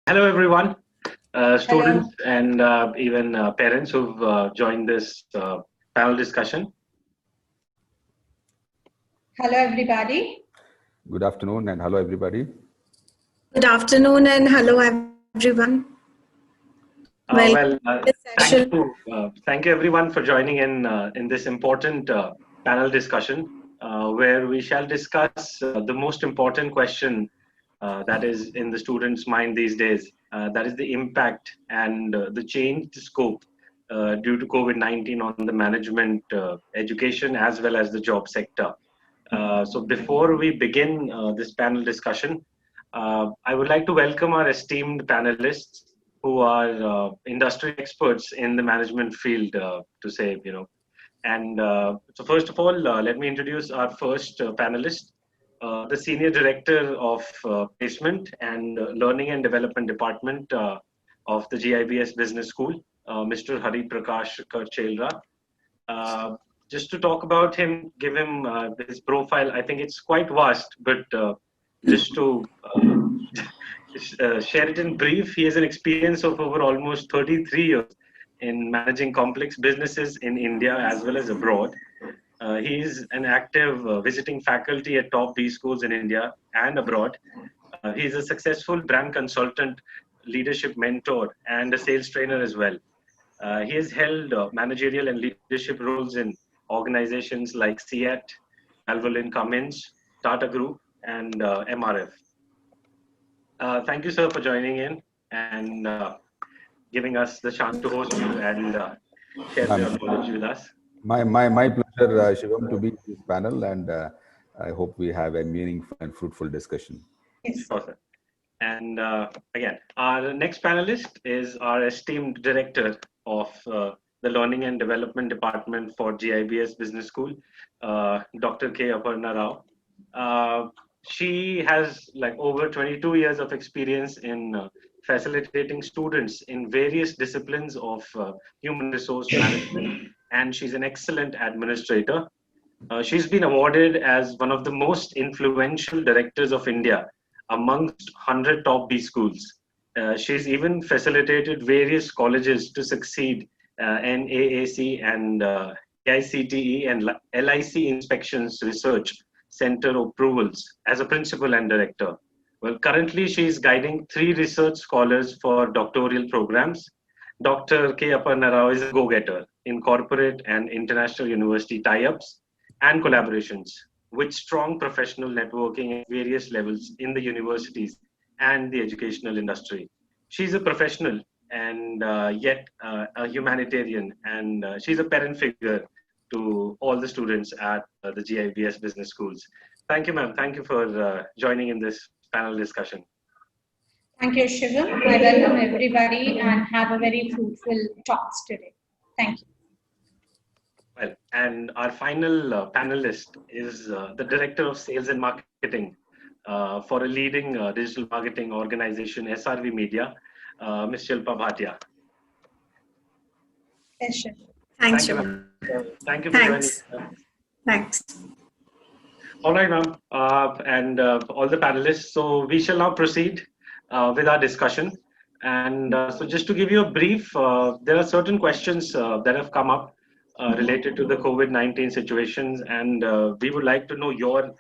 Hello, everyone, Hello. students and even parents who've joined this panel discussion. Hello, everybody. Good afternoon and hello everybody. Good afternoon and hello everyone. Thank you everyone for joining in this important panel discussion where we shall discuss the most important question that is in the students' mind these days. That is the impact and the changed scope due to COVID-19 on the management education as well as the job sector. So before we begin this panel discussion, I would like to welcome our esteemed panelists who are industry experts in the management field, to say, And so first of all, let me introduce our first panelist, the Senior Director of Placement and Learning and Development Department of the GIBS Business School, Mr. Prakash Karcherla. Just to talk about him, give him his profile. I think it's quite vast, but just to share it in brief, he has an experience of over almost 33 years in managing complex businesses in India as well as abroad. He is an active visiting faculty at top B schools in India and abroad. He is a successful brand consultant, leadership mentor, and a sales trainer as well. He has held managerial and leadership roles in organizations like CEAT, Valvoline Cummins, Tata Group, and MRF. Thank you, sir, for joining in and giving us the chance to host you and share your knowledge with us. My pleasure, Shivam, to be in this panel, and I hope we have a meaningful and fruitful discussion. Yes. Awesome. And again, our next panelist is our esteemed director of the Learning and Development Department for GIBS Business School, Dr. K. Aparna Rao. She has like over 22 years of experience in facilitating students in various disciplines of human resource management, and she's an excellent administrator. She's been awarded as one of the most influential directors of India amongst 100 top B schools. She's even facilitated various colleges to succeed in AAC and AICTE and LIC inspections research center approvals as a principal and director. Well, currently she's guiding 3 research scholars for doctoral programs. Dr. K. Aparna Rao is a go-getter in corporate and international university tie-ups and collaborations with strong professional networking at various levels in the universities and the educational industry. She's a professional and yet a humanitarian, and she's a parent figure to all the students at the GIBS Business Schools. Thank you, ma'am. Thank you for joining in this panel discussion. Thank you, Shivam. I welcome everybody and have a very fruitful talks today. Thank you. Well, and our final panelist is the Director of Sales and Marketing for a leading digital marketing organization, SRV Media, Ms. Shilpa Bhatia. Yes, Shivam. Thanks, Thank you, Shivam. Thank you for Thanks. joining. Thanks. All right, ma'am, and all the panelists. So we shall now proceed with our discussion. And so just to give you a brief, there are certain questions that have come up related to the COVID-19 situations, and we would like to know your,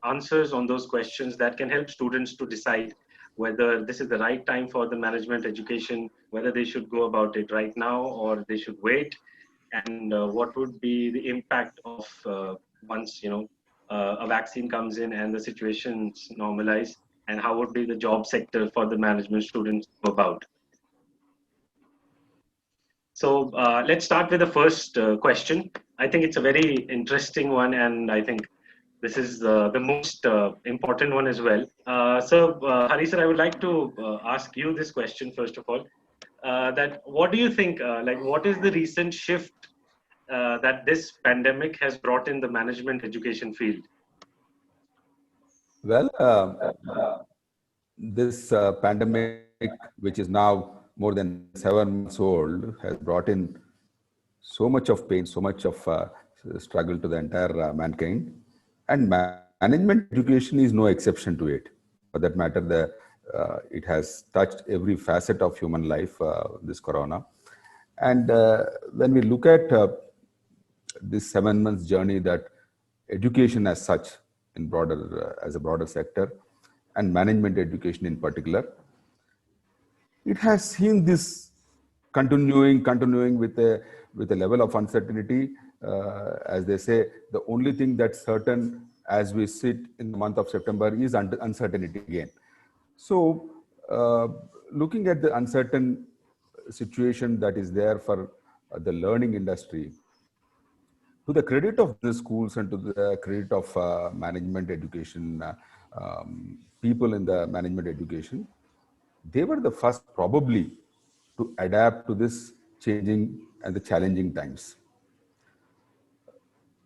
answers on those questions that can help students to decide whether this is the right time for the management education, whether they should go about it right now or they should wait, and what would be the impact of once a vaccine comes in and the situations normalize, and how would be the job sector for the management students go about. So let's start with the first question. I think it's a very interesting one, and I think this is the most important one as well. So Hari sir, I would like to ask you this question first of all. That what do you think, what is the recent shift that this pandemic has brought in the management education field? Well, this pandemic, which is now more than 7 months old, has brought in so much of pain, so much of struggle to the entire mankind. And management education is no exception to it. For that matter, the It has touched every facet of human life, this corona. And when we look at this 7 months journey, that education as such in broader, as a broader sector, and management education in particular, it has seen this continuing with a level of uncertainty. As they say, the only thing that's certain as we sit in the month of September is uncertainty again. So, looking at the uncertain situation that is there for the learning industry, to the credit of the schools and to the credit of management education, people in the management education, they were the first probably to adapt to this changing and the challenging times.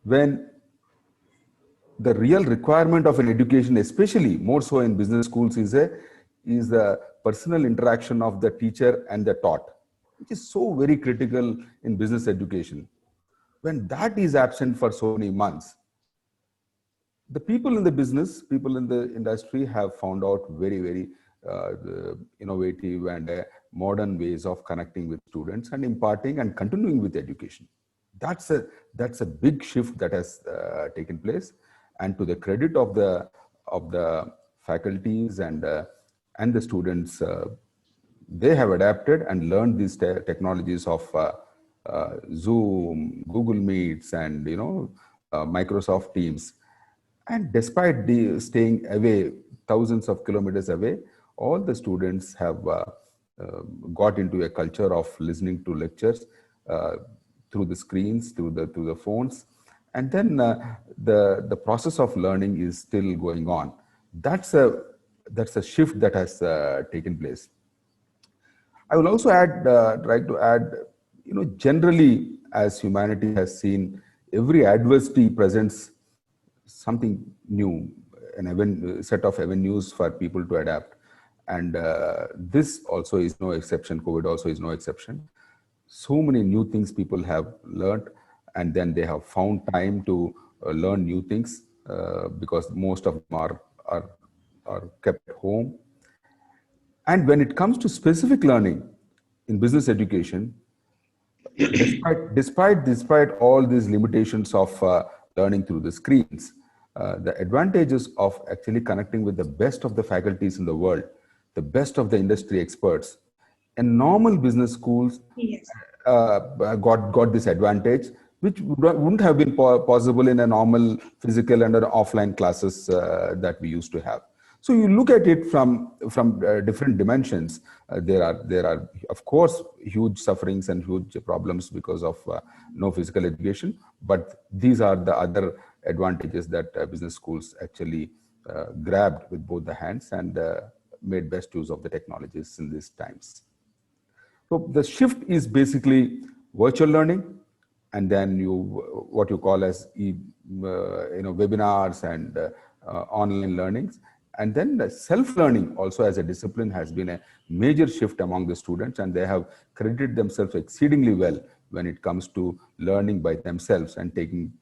When the real requirement of an education, especially more so in business schools, is the personal interaction of the teacher and the taught, which is so very critical in business education. When that is absent for so many months, the people in the business, people in the industry have found out very innovative and modern ways of connecting with students and imparting and continuing with education. That's a big shift that has taken place, and to the credit of the faculties and the students, they have adapted and learned these technologies of Zoom, Google Meets, and Microsoft Teams. And despite staying away, thousands of kilometers away, all the students have got into a culture of listening to lectures through the screens, through the phones, and then the process of learning is still going on. That's a shift that has taken place. I will also try to add, generally, as humanity has seen, every adversity presents something new, a set of avenues for people to adapt. And this also is no exception. COVID also is no exception. So many new things people have learned, and then they have found time to learn new things because most of them are kept home. And when it comes to specific learning in business education, despite all these limitations of learning through the screens, the advantages of actually connecting with the best of the faculties in the world, the best of the industry experts, and normal business schools got this advantage, which wouldn't have been possible in a normal physical and offline classes that we used to have. So you look at it from different dimensions. There are of course huge sufferings and huge problems because of no physical education, but these are the other advantages that business schools actually grabbed with both the hands and made best use of the technologies in these times. So the shift is basically virtual learning, and then what you call as webinars and online learnings. And then the self-learning also as a discipline has been a major shift among the students, and they have credited themselves exceedingly well when it comes to learning by themselves and taking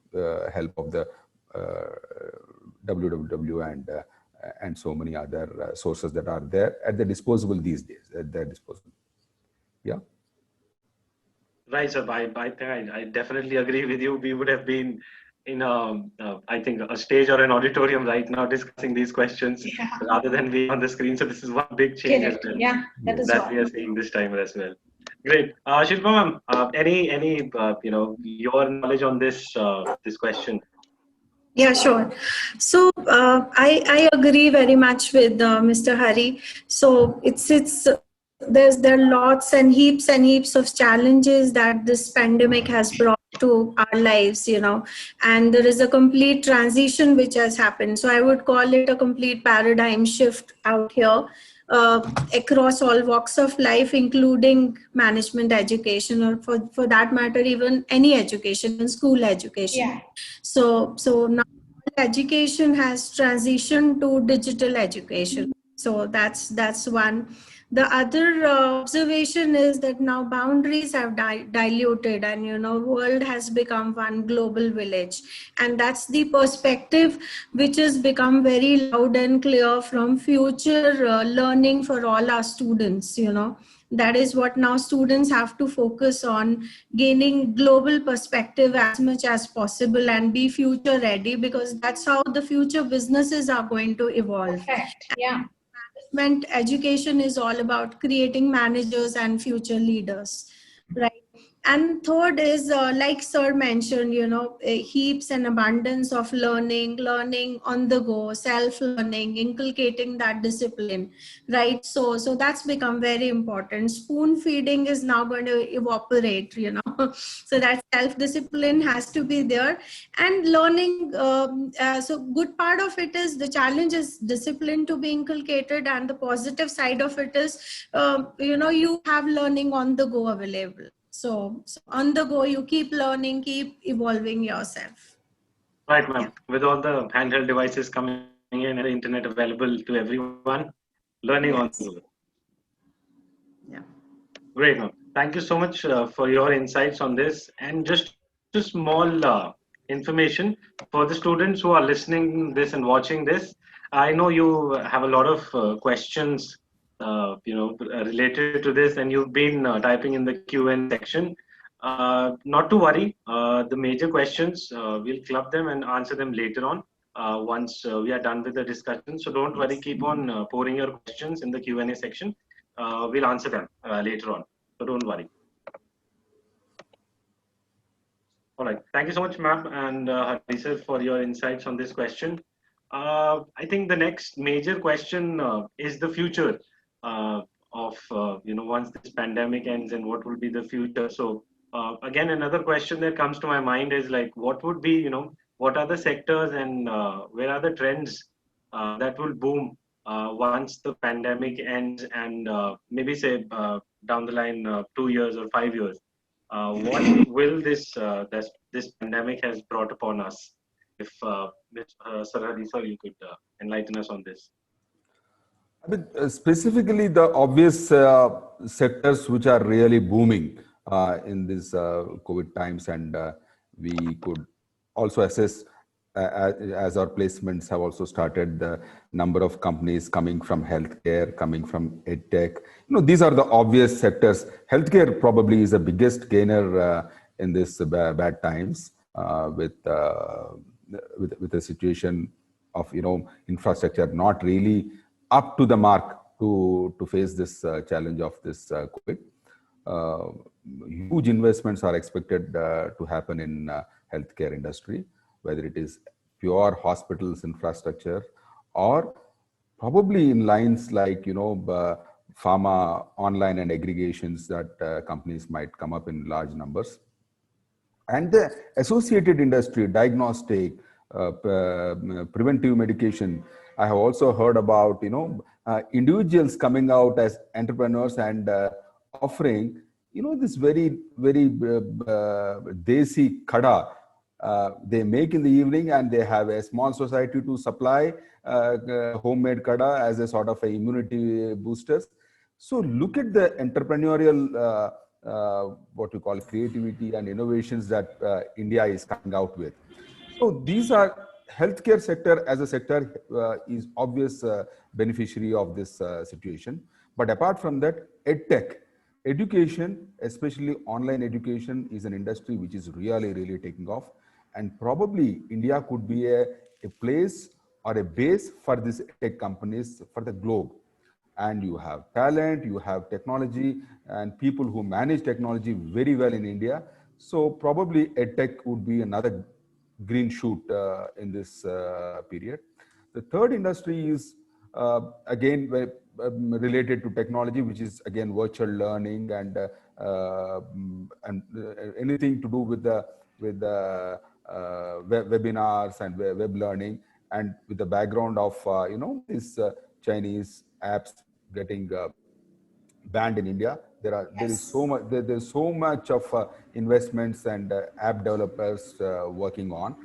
help of the www and so many other sources that are there at their disposal these days, at their disposal. Yeah. Right, sir. I definitely agree with you. We would have been in I think a stage or an auditorium right now discussing these questions rather than being on the screen. So this is one big change as well. Yeah, that we are seeing this time as well. Great, Shilpa ma'am, any your knowledge on this question? Yeah, sure. So I agree very much with Mr. Hari. So there are lots and heaps of challenges that this pandemic has brought to our lives, and there is a complete transition which has happened. So I would call it a complete paradigm shift out here across all walks of life, including management education, or for that matter, even any education, in school education. Yeah. So now education has transitioned to digital education. So that's one. The other observation is that now boundaries have diluted, and world has become one global village, and that's the perspective which has become very loud and clear from future learning for all our students. That is what now students have to focus on, gaining global perspective as much as possible and be future ready, because that's how the future businesses are going to evolve. Perfect. Yeah. Management education is all about creating managers and future leaders, right? And third is, like sir mentioned, heaps and abundance of learning on the go, self-learning, inculcating that discipline, right? So that's become very important. Spoon feeding is now going to evaporate, so that self-discipline has to be there. And learning, so good part of it is the challenge is discipline to be inculcated, and the positive side of it is, you have learning on the go available. So on the go, you keep learning, keep evolving yourself. Right, ma'am. With all the handheld devices coming in and the internet available to everyone, learning on the go. Yeah. Great, ma'am. Thank you so much for your insights on this. And just a small information for the students who are listening this and watching this. I know you have a lot of questions, related to this, and you've been typing in the Q&A section. Not to worry. The major questions, we'll club them and answer them later on once we are done with the discussion. So don't worry. Keep on pouring your questions in the Q&A section. We'll answer them later on. So don't worry. All right. Thank you so much, ma'am, and Hari sir, for your insights on this question. I think the next major question is the future of, once this pandemic ends, and what will be the future. So again, another question that comes to my mind is like, what would be, what are the sectors and where are the trends that will boom once the pandemic ends, and maybe say down the line 2 years or 5 years. What will this pandemic has brought upon us? If Sir Hari sir, you could enlighten us on this. I mean, specifically the obvious sectors which are really booming in these COVID times, and we could also assess as our placements have also started, the number of companies coming from healthcare, coming from edtech. These are the obvious sectors. Healthcare probably is the biggest gainer in this bad times with the situation of infrastructure not really up to the mark to face this challenge of this COVID. Huge investments are expected to happen in healthcare industry, whether it is pure hospitals infrastructure or probably in lines like pharma online and aggregations that companies might come up in large numbers. And the associated industry, diagnostic, preventive medication. I have also heard about individuals coming out as entrepreneurs and offering this very desi kada they make in the evening, and they have a small society to supply homemade kada as a sort of a immunity boosters. So look at the entrepreneurial what we call creativity and innovations that India is coming out with. So these are healthcare sector as a sector is obvious beneficiary of this situation. But apart from that, edtech, education, especially online education, is an industry which is really taking off. And probably India could be a place or a base for these tech companies for the globe. And you have talent, you have technology, and people who manage technology very well in India. So probably edtech would be another green shoot in this period. The third industry is again related to technology, which is again virtual learning and anything to do with the webinars and web learning, and with the background of this Chinese apps getting banned in India. There is so much. There's so much of investments and app developers working on.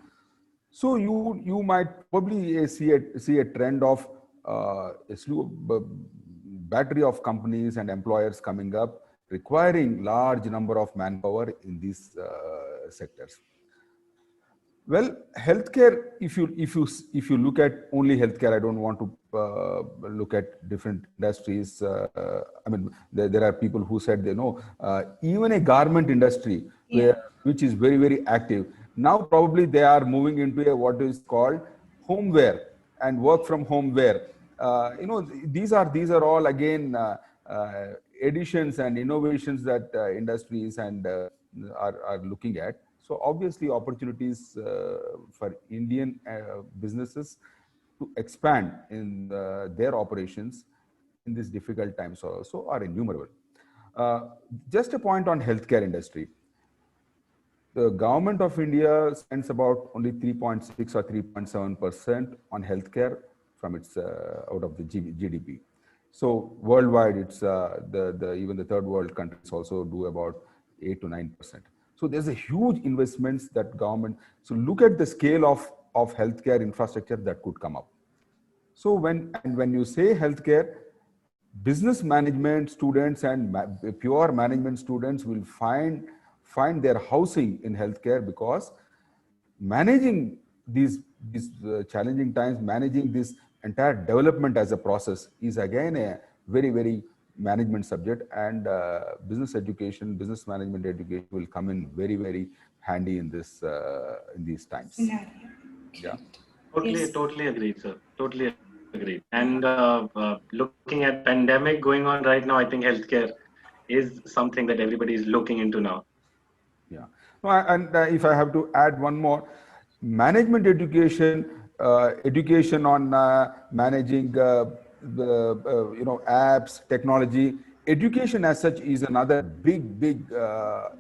So you might probably see a trend of a slew of battery of companies and employers coming up, requiring large number of manpower in these sectors. Well, healthcare, if you look at only healthcare, I don't want to look at different industries. I mean, there are people who said, even a garment industry, which is very, very active. Now, probably they are moving into what is called homeware and work from home wear. These are all again additions and innovations that industries and are looking at. So obviously opportunities for Indian businesses to expand in their operations in these difficult times also are innumerable. Just a point on healthcare industry. The government of India spends about only 3.6 or 3.7% on healthcare from its out of the GDP. So worldwide, it's even the third world countries also do about 8 to 9%. So there's a huge investments that government. So look at the scale of healthcare infrastructure that could come up. So when you say healthcare, business management students and pure management students will find their housing in healthcare, because managing these challenging times, managing this entire development as a process is again a very, very management subject, and business education, business management education will come in very, very handy in these times. Yeah. Totally agreed, sir. Totally agreed. And looking at pandemic going on right now, I think healthcare is something that everybody is looking into now. Yeah. And if I have to add one more, management education, education on managing apps, technology, education as such is another big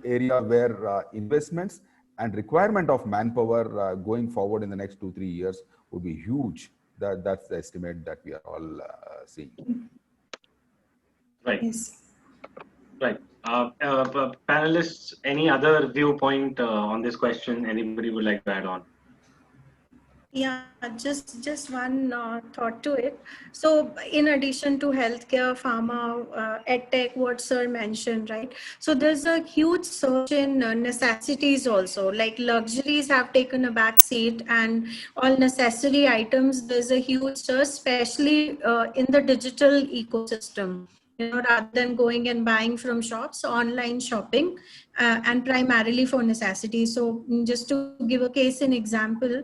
area where investments and requirement of manpower going forward in the next 2-3 years will be huge. That's the estimate that we are all seeing. Right. Yes. Right. Panelists, any other viewpoint on this question? Anybody would like to add on? Yeah, just one thought to it. So in addition to healthcare, pharma, edtech, what sir mentioned, right? So there's a huge surge in necessities also, like luxuries have taken a back seat, and all necessary items, there's a huge surge, especially in the digital ecosystem. Rather than going and buying from shops, online shopping, and primarily for necessities. So just to give a case in example,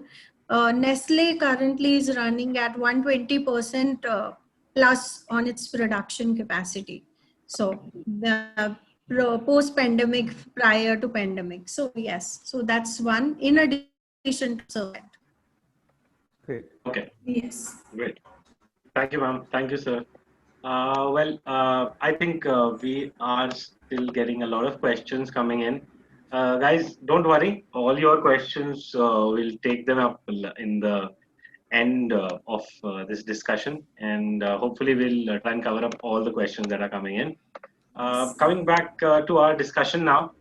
Nestle currently is running at 120% plus on its production capacity. So the post-pandemic, prior to pandemic. So yes, so that's one in addition to that. Great. Okay. Yes. Great. Thank you, ma'am. Thank you, sir. I think we are still getting a lot of questions coming in. Guys, don't worry. All your questions, we'll take them up in the end of this discussion, and hopefully we'll try and cover up all the questions that are coming in. Coming back to our discussion now,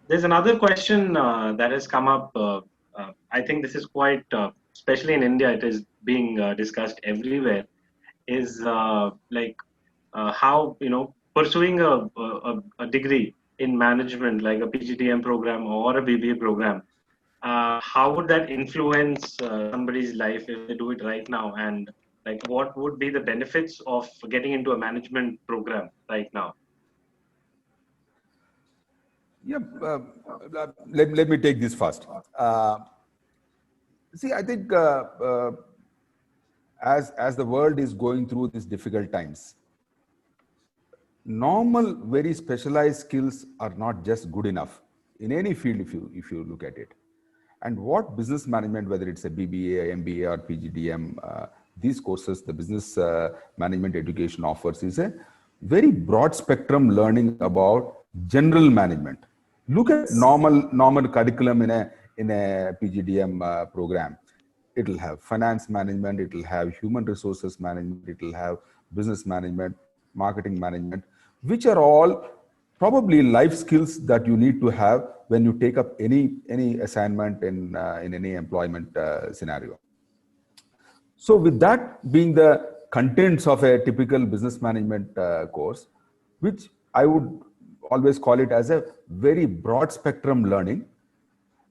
there's another question that has come up. I think this is quite, especially in India, it is being discussed everywhere. Is how pursuing a degree in management, like a PGDM program or a BBA program, how would that influence somebody's life if they do it right now, and like what would be the benefits of getting into a management program right now? Yeah, let me take this first. See, I think as the world is going through these difficult times, normal, very specialized skills are not just good enough in any field if you look at it. And what business management, whether it's a BBA, MBA, or PGDM, these courses, the business management education offers is a very broad spectrum learning about general management. Look at normal curriculum in a PGDM program. It will have finance management, it will have human resources management, it will have business management, marketing management, which are all probably life skills that you need to have when you take up any assignment in any employment scenario. So with that being the contents of a typical business management course, which I would always call it as a very broad spectrum learning.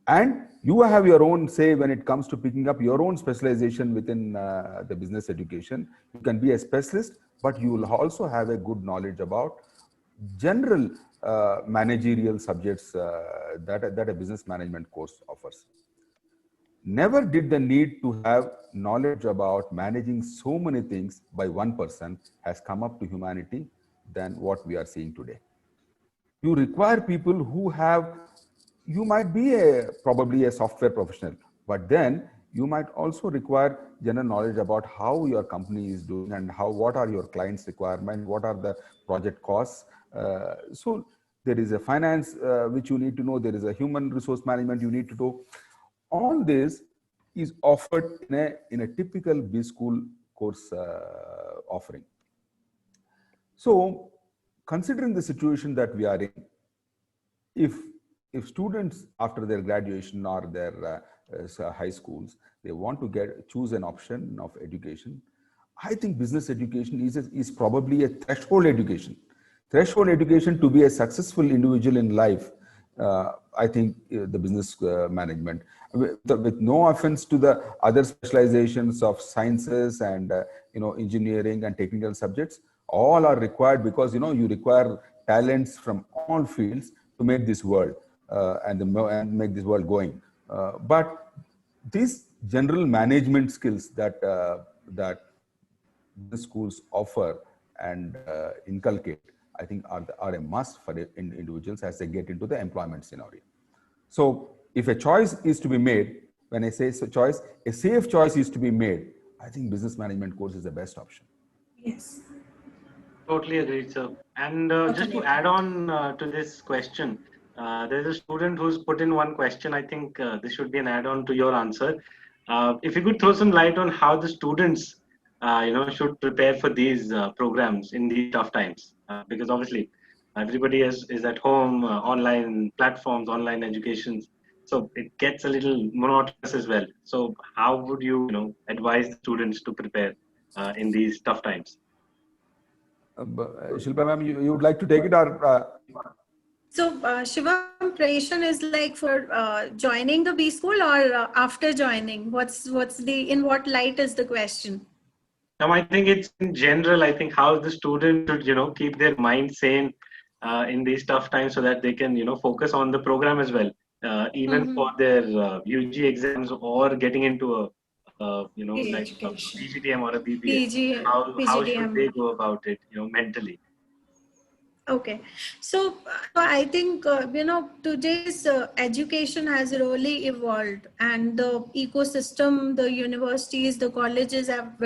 And you have your own say when it comes to picking up your own specialization within the business education. You can be a specialist, but you will also have a good knowledge about general managerial subjects that a business management course offers. Never did the need to have knowledge about managing so many things by one person has come up to humanity than what we are seeing today. You require people who have, you might be probably a software professional, but then you might also require general knowledge about how your company is doing and what are your clients' requirements, what are the project costs. So there is a finance which you need to know, there is a human resource management you need to do. All this is offered in a typical B school course offering. So considering the situation that we are in, if students after their graduation or their high schools, they want to choose an option of education, I think business education is probably a threshold education. Threshold education to be a successful individual in life. I think the business management, with no offense to the other specializations of sciences and engineering and technical subjects, all are required because you require talents from all fields to make this world and make this world going. But these general management skills that the schools offer and inculcate, I think are a must for individuals as they get into the employment scenario. So if a choice is to be made, when I say choice, a safe choice is to be made, I think business management course is the best option. Yes. Totally agreed, sir. And just to add on to this question, there's a student who's put in one question. I think this should be an add-on to your answer. If you could throw some light on how the students, should prepare for these programs in these tough times, because obviously everybody is at home, online platforms, online educations, so it gets a little monotonous as well. So how would you, advise the students to prepare in these tough times? Shilpa ma'am, you would like to take it or? So Shivam, preparation is like for joining the B school or after joining? In what light is the question? I think it's in general. I think how the student should, keep their mind sane in these tough times so that they can, focus on the program as well, even for their UG exams or getting into like a PGDM or a BBA. How should they go about it, mentally? Okay, so I think today's education has really evolved, and the ecosystem, the universities, the colleges have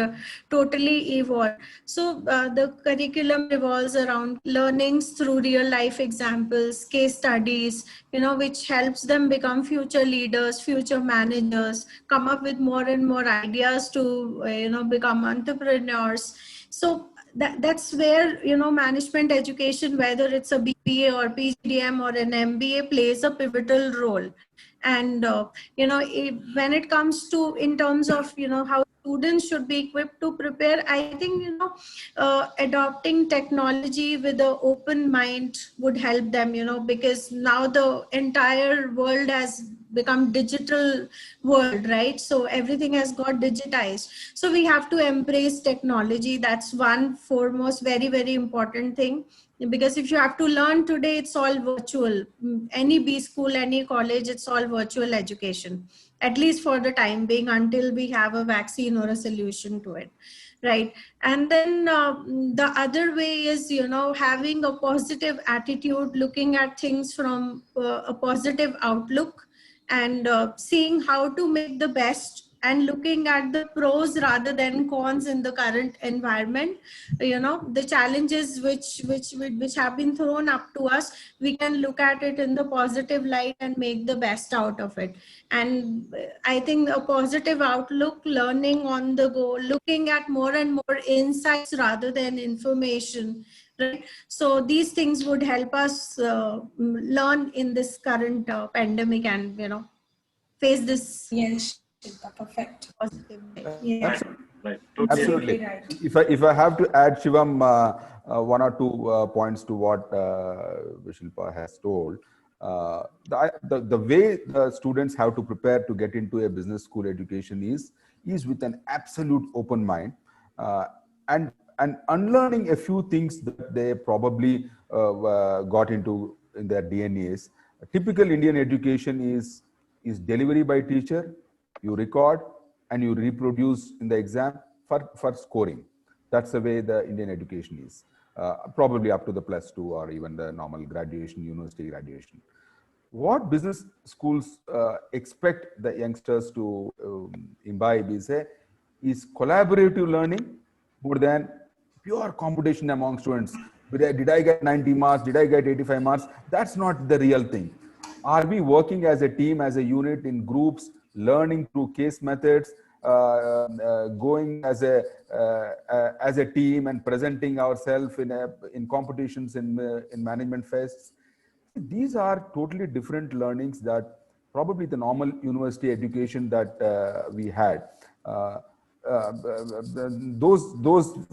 totally evolved. So the curriculum revolves around learnings through real life examples, case studies, which helps them become future leaders, future managers, come up with more and more ideas to become entrepreneurs. So that's where management education, whether it's a BBA or PGDM or an MBA, plays a pivotal role. And when it comes to in terms of how students should be equipped to prepare, I think adopting technology with an open mind would help them, because now the entire world has become digital world, right? So everything has got digitized, so we have to embrace technology. That's one foremost very, very important thing, because if you have to learn today, it's all virtual. Any B school, any college, it's all virtual education, at least for the time being, until we have a vaccine or a solution to it, right? And then the other way is having a positive attitude, looking at things from a positive outlook, and seeing how to make the best, and looking at the pros rather than cons in the current environment. The challenges which have been thrown up to us, we can look at it in the positive light and make the best out of it. And I think a positive outlook, learning on the go, looking at more and more insights rather than information, right? So these things would help us learn in this current pandemic, and face this. Yes, perfect. Positive way. Yeah. Right. Totally Absolutely. agree. Right. If I have to add, Shivam, one or two points to what Shilpa has told, the way the students have to prepare to get into a business school education is with an absolute open mind, uh, and unlearning a few things that they probably got into in their DNAs. A typical Indian education is delivery by teacher. You record and you reproduce in the exam for scoring. That's the way the Indian education is, probably up to the +2 or even the normal graduation, university graduation. What business schools expect the youngsters to imbibe is collaborative learning more than pure competition among students. Did I get 90 marks? Did I get 85 marks? That's not the real thing. Are we working as a team, as a unit, in groups, learning through case methods, going as a team and presenting ourselves in competitions, in management fests? These are totally different learnings that probably the normal university education that we had. Uh, those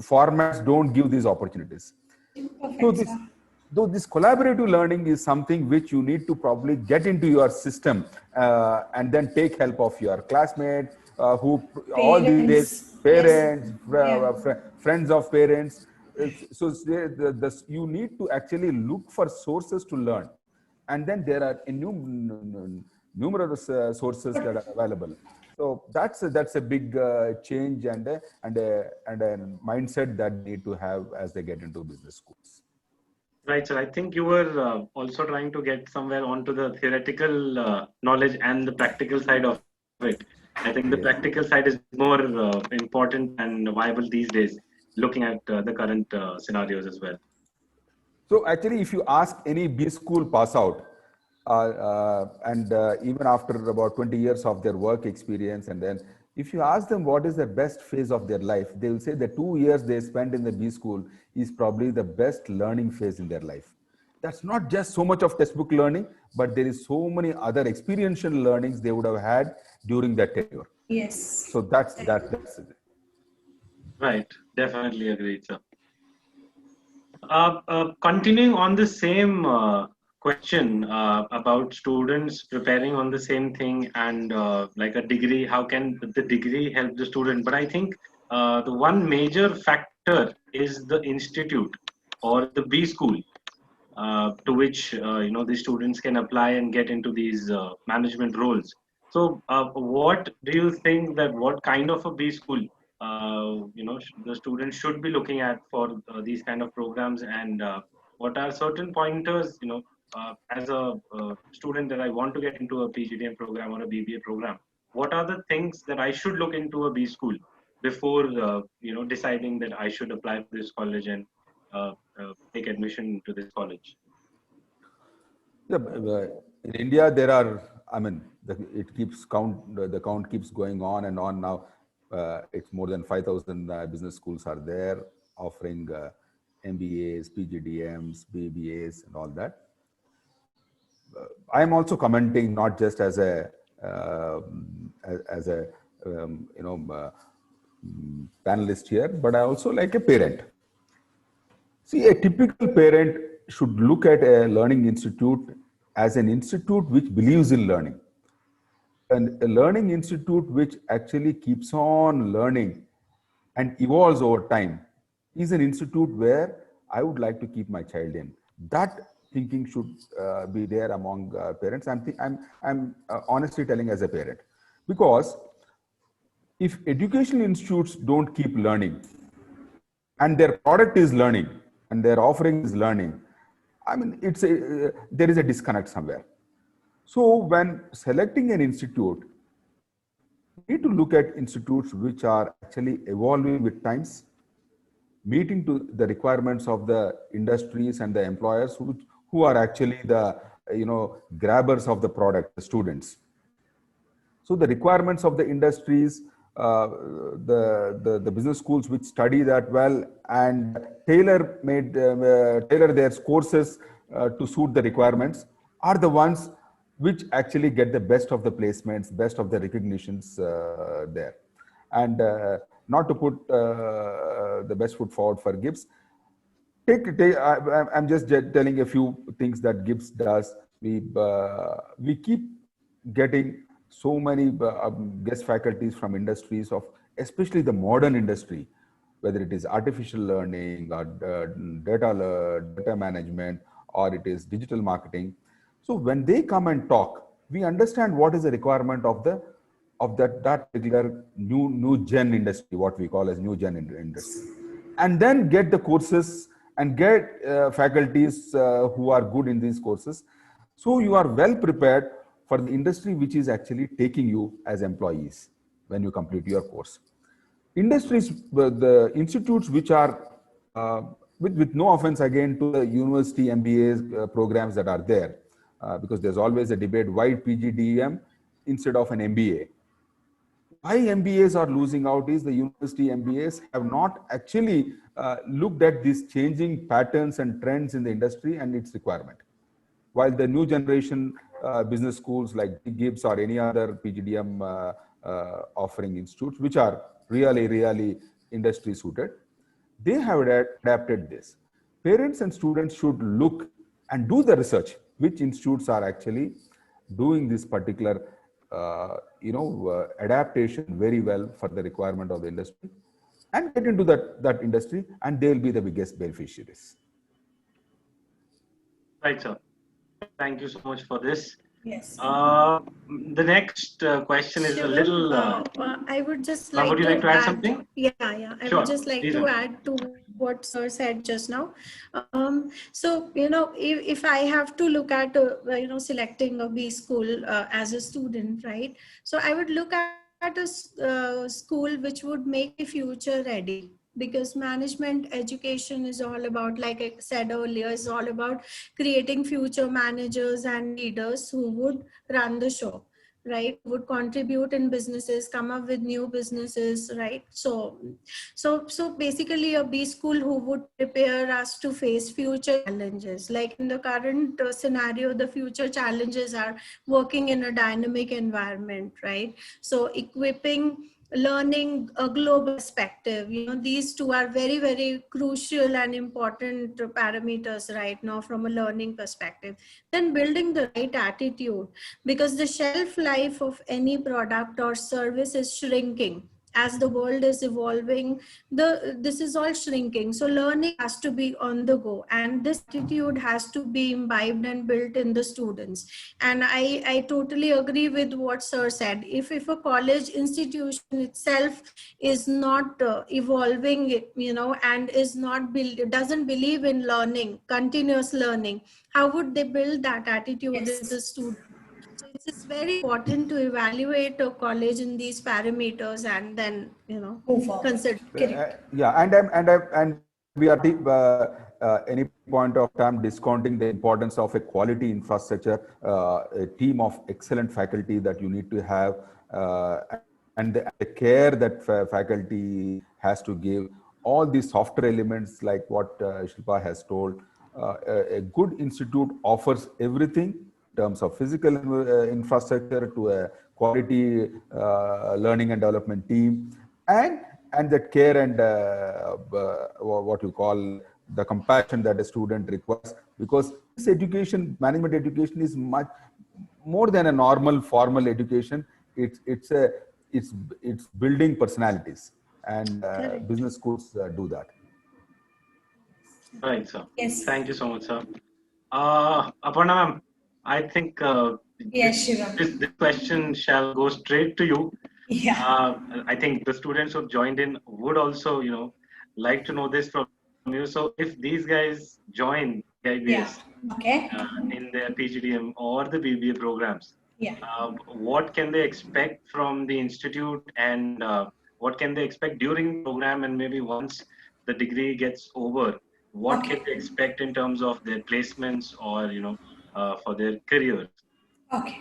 formats don't give these opportunities. So Perfect, sir. this collaborative learning is something which you need to probably get into your system, and then take help of your classmate, who all these days, Parents. Yes. parents, Yeah. friends of parents. So you need to actually look for sources to learn, and then there are numerous sources that are available. So that's a big change and a mindset that they need to have as they get into business schools. Right, so I think you were also trying to get somewhere onto the theoretical knowledge and the practical side of it. I think the Yes. practical side is more important and viable these days, looking at the current scenarios as well. So actually, if you ask any B school pass out, and even after about 20 years of their work experience, and then if you ask them what is the best phase of their life, they will say the 2 years they spent in the B school is probably the best learning phase in their life. That's not just so much of textbook learning, but there is so many other experiential learnings they would have had during that tenure. Yes. So that's it. Right, definitely agreed, sir. Continuing on the same question about students preparing on the same thing and like a degree, how can the degree help the student? But I think the one major factor is the institute or the B school to which the students can apply and get into these management roles. So, what do you think that what kind of a B school the students should be looking at for these kind of programs, and what are certain pointers as a student that I want to get into a PGDM program or a BBA program? What are the things that I should look into a B school before deciding that I should apply for this college and take admission to this college? Yeah, in India, there are, I mean, it keeps count, the count keeps going on and on now. It's more than 5,000 business schools are there offering MBAs, PGDMs, BBAs, and all that. I am also commenting not just as a as a panelist here, but I also like a parent. See, a typical parent should look at a learning institute as an institute which believes in learning. And a learning institute which actually keeps on learning and evolves over time is an institute where I would like to keep my child in. That thinking should be there among parents. I'm honestly telling as a parent, because if educational institutes don't keep learning, and their product is learning and their offering is learning, I mean, there is a disconnect somewhere. So when selecting an institute, we need to look at institutes which are actually evolving with times, meeting to the requirements of the industries and the employers who are actually the grabbers of the product, the students. So the requirements of the industries, the business schools which study that well and tailor their courses to suit the requirements are the ones which actually get the best of the placements, best of the recognitions there. And not to put the best foot forward for GIBS. I'm just telling a few things that GIBS does. We keep getting so many guest faculties from industries of, especially the modern industry, whether it is artificial learning or data management, or it is digital marketing. So when they come and talk, we understand what is the requirement of that particular new gen industry, what we call as new gen industry, and then get the courses and get faculties who are good in these courses. So you are well prepared for the industry which is actually taking you as employees when you complete your course. Industries, the institutes which are, with no offense again to the university MBA programs that are there, because there's always a debate, why PGDM instead of an MBA? Why MBAs are losing out is the university MBAs have not actually looked at these changing patterns and trends in the industry and its requirement. While the new generation business schools like GIBS or any other PGDM offering institutes, which are really industry suited, they have adapted this. Parents and students should look and do the research, which institutes are actually doing this particular adaptation very well for the requirement of the industry, and get into that industry, and they'll be the biggest beneficiaries. Right, sir. Thank you so much for this. Yes. The next question is a little. I would just like would you like to add something? Yeah. I Sure. would just like to add to what sir said just now. So if I have to look at selecting a B school as a student, right? So I would look at a school which would make me future ready. Because management education is all about, like I said earlier, is all about creating future managers and leaders who would run the show, right? Would contribute in businesses, come up with new businesses, right? So basically a B school who would prepare us to face future challenges. Like in the current scenario, the future challenges are working in a dynamic environment, right? So equipping, learning a global perspective, these two are very crucial and important parameters right now from a learning perspective. Then building the right attitude, because the shelf life of any product or service is shrinking. As the world is evolving, this is all shrinking. So learning has to be on the go, and this attitude has to be imbibed and built in the students. And I totally agree with what sir said. If a college institution itself is not evolving, and is not doesn't believe in learning, continuous learning, how would they build that attitude in the student? So it's very important to evaluate a college in these parameters and then consider. And we are any point of time discounting the importance of a quality infrastructure, a team of excellent faculty that you need to have, and the care that faculty has to give. All these software elements, like what Shilpa has told, a good institute offers everything in terms of physical infrastructure to a quality learning and development team, and that care and what you call the compassion that a student requires, because this education, management education, is much more than a normal formal education. It's building personalities, and business schools do that. Right, sir. Yes. Thank you so much, sir. Aparna ma'am, I think yes, this question shall go straight to you. Yeah. I think the students who joined in would also, like to know this from you. So if these guys join GIBS Okay. in their PGDM or the BBA programs, what can they expect from the institute, and what can they expect during the program, and maybe once the degree gets over, what can they expect in terms of their placements or for their careers? Okay.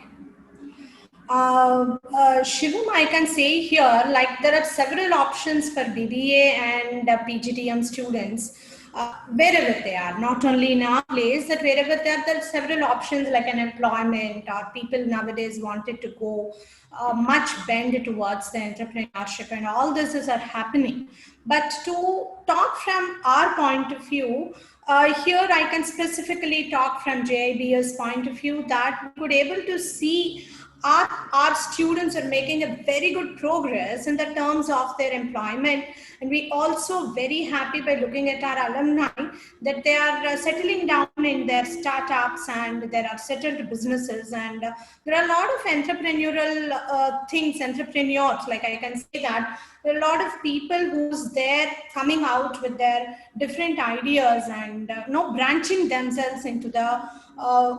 Shivam, I can say here, like there are several options for BBA and PGDM students. wherever they are, not only in our place, that wherever there are several options like an employment, or people nowadays wanted to go much bend towards the entrepreneurship, and all this is are happening. But to talk from our point of view, here I can specifically talk from GIBS point of view, that we could able to see our students are making a very good progress in the terms of their employment, and we also very happy by looking at our alumni that they are settling down in their startups, and there are settled businesses, and there are a lot of entrepreneurial things, entrepreneurs, like I can say that there are a lot of people who's there coming out with their different ideas, and branching themselves into the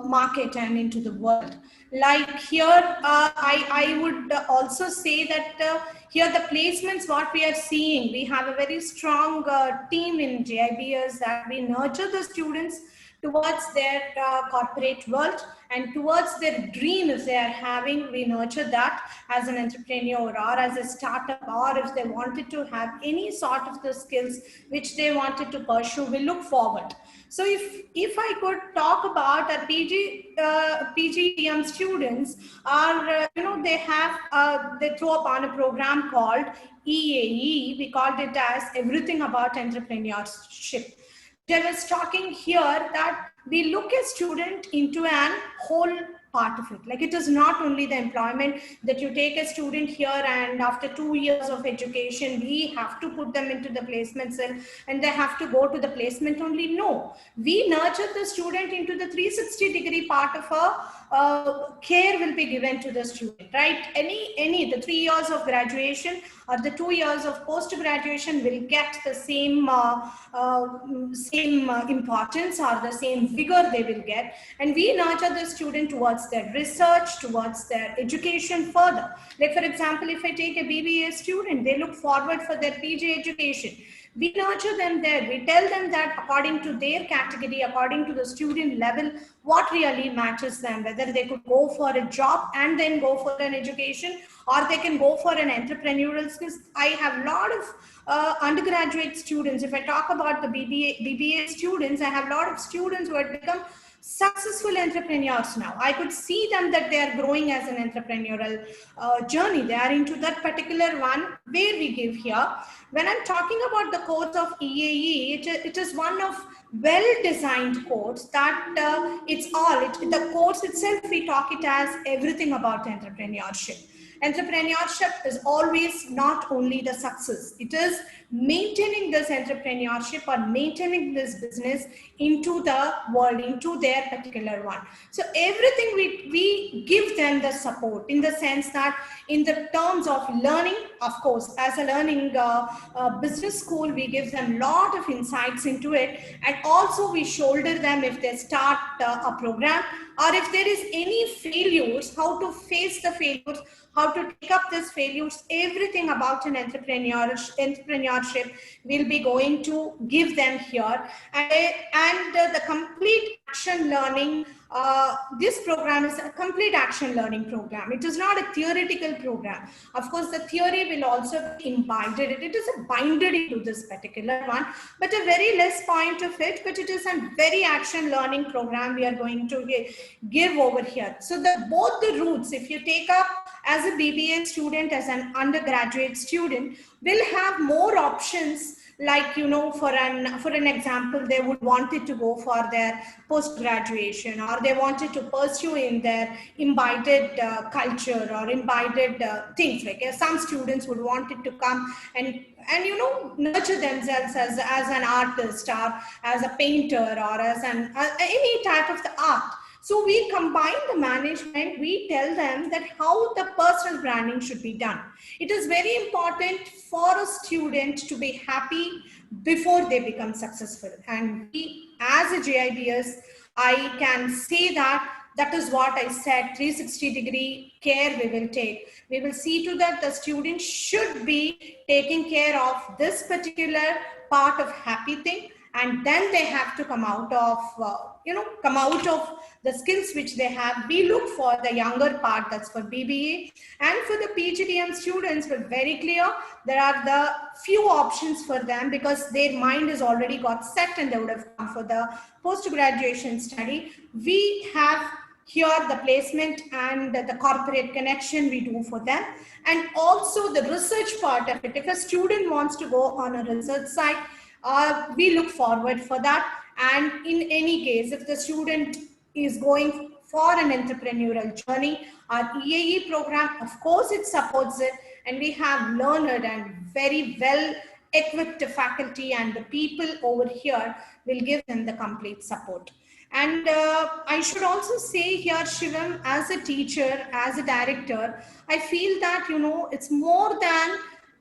market and into the world. Like here, I would also say that here the placements, what we are seeing, we have a very strong team in GIBS, that we nurture the students towards their corporate world and towards their dream. If they are having, we nurture that as an entrepreneur or as a startup, or if they wanted to have any sort of the skills which they wanted to pursue, we look forward. So if I could talk about our PGDM students, are they throw upon a program called EAE. We called it as Everything About Entrepreneurship. I was talking here that we look a student into an whole part of it. Like, it is not only the employment that you take a student here and after 2 years of education, we have to put them into the placement cell and they have to go to the placement only. No, we nurture the student into the 360-degree part of care will be given to the student, right? The 3 years of graduation or the 2 years of post-graduation will get the same importance or the same vigor they will get, and we nurture the student towards their research, towards their education further. Like, for example, if I take a BBA student, they look forward for their PG education. We nurture them there. We tell them that according to their category, according to the student level, what really matches them, whether they could go for a job and then go for an education, or they can go for an entrepreneurial skills. I have a lot of undergraduate students. If I talk about the BBA students, I have a lot of students who have become successful entrepreneurs now. I could see them that they are growing as an entrepreneurial journey. They are into that particular one where we give here. When I'm talking about the course of EAE, it is one of well-designed course that the course itself, we talk it as everything about entrepreneurship. Entrepreneurship is always not only the success, it is maintaining this entrepreneurship or maintaining this business into the world, into their particular one. So everything we give them the support, in the sense that in the terms of learning, of course, as a learning business school, we give them a lot of insights into it, and also we shoulder them if they start a program, or if there is any failures, how to face the failures, how to take up these failures. Everything about an entrepreneurship will be going to give them here. And the complete action learning, this program is a complete action learning program. It is not a theoretical program. Of course, the theory will also be imbibed. It is binded into this particular one, but a very less point of it, but it is a very action learning program we are going to give over here. So both the routes, if you take up as a BBA student, as an undergraduate student, will have more options. Like, for an example, they would wanted to go for their post-graduation, or they wanted to pursue in their imbibed culture or imbibed things. Like, some students would wanted to come and nurture themselves as an artist, or as a painter, or as any type of the art. So we combine the management, we tell them that how the personal branding should be done. It is very important for a student to be happy before they become successful. And we, as a GIBS, I can say that is what I said, 360-degree care we will take. We will see to that the student should be taking care of this particular part of happy thing, and then they have to come out of come out of the skills which they have. We look for the younger part, that's for BBA. And for the PGDM students, we're very clear, there are the few options for them because their mind is already got set and they would have come for the post-graduation study. We have here the placement and the corporate connection we do for them. And also the research part of it. If a student wants to go on a research site, we look forward for that. And in any case, if the student is going for an entrepreneurial journey, our EAE program, of course, it supports it. And we have learned and very well equipped faculty, and the people over here will give them the complete support. And I should also say here, Shivam, as a teacher, as a director, I feel that, it's more than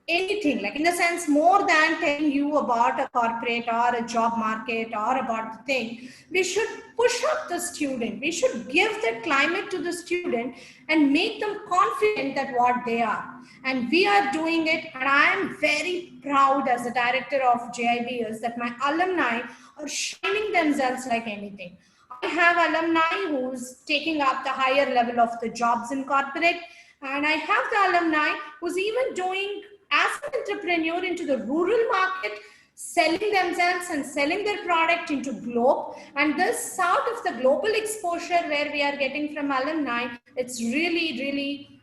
anything, like in the sense, more than telling you about a corporate or a job market or about the thing. We should push up the student. We should give that climate to the student and make them confident that what they are. And we are doing it. And I am very proud as a director of GIBS that my alumni are shining themselves like anything. I have alumni who's taking up the higher level of the jobs in corporate. And I have the alumni who's even doing as an entrepreneur into the rural market, selling themselves and selling their product into globe. And this sort of the global exposure where we are getting from alumni, it's really,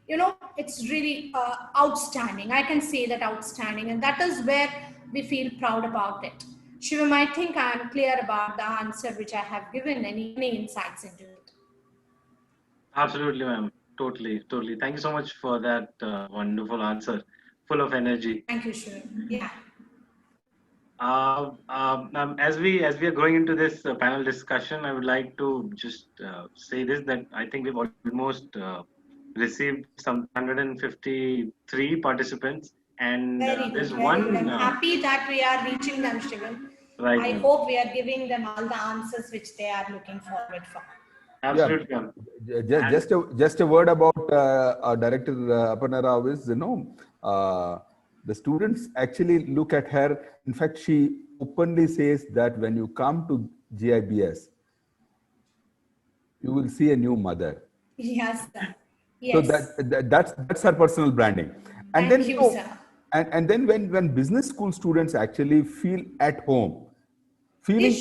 it's really outstanding. I can say that outstanding. And that is where we feel proud about it. Shivam, I think I'm clear about the answer which I have given. Any insights into it? Absolutely, ma'am. Totally. Thank you so much for that wonderful answer, full of energy. Thank you, Shivam. Yeah. As we are going into this panel discussion, I would like to just say this, that I think we've almost received some 153 participants, and there's very one. good. I'm happy that we are reaching them, Shivam. Right. I hope we are giving them all the answers which they are looking forward for. Absolutely. Yeah. Just a word about our director Aparna Rao is, the students actually look at her. In fact, she openly says that when you come to GIBS, you will see a new mother. Yes, sir. Yes. So that's her personal branding. And Thank you, sir. And then when business school students actually feel at home, feeling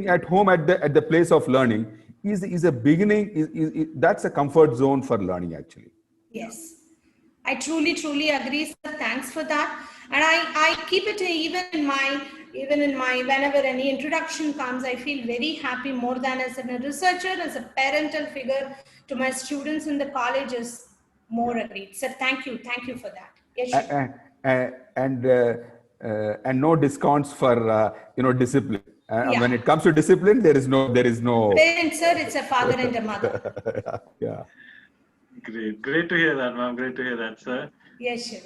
at home at the place of learning is a beginning. That's a comfort zone for learning, actually. Yes, I truly agree, sir. Thanks for that. And I keep it even in my whenever any introduction comes, I feel very happy, more than as a researcher, as a parental figure to my students in the colleges. More agreed. So thank you for that. Yes, and no discounts for discipline. When it comes to discipline, there is no parents, sir. It's a father and a mother. Yeah. Great to hear that, ma'am. Great to hear that, sir. Yes, sure.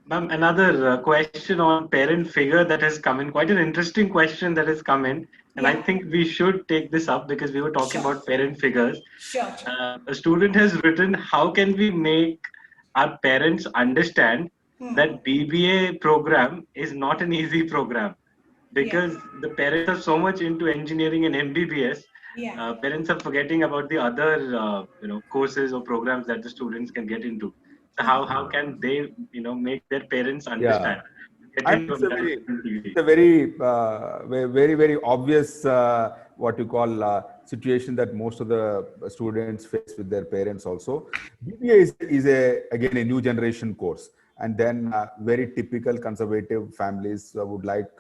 Ma'am, another question on parent figure that has come in. Quite an interesting question that has come in. And I think we should take this up because we were talking about parent figures. Sure. A student has written, how can we make our parents understand that BBA program is not an easy program? Because the parents are so much into engineering and MBBS. Parents are forgetting about the other courses or programs that the students can get into. So how can they make their parents understand? It's a very obvious what you call situation that most of the students face with their parents also. BBA is again a new generation course, and then very typical conservative families would like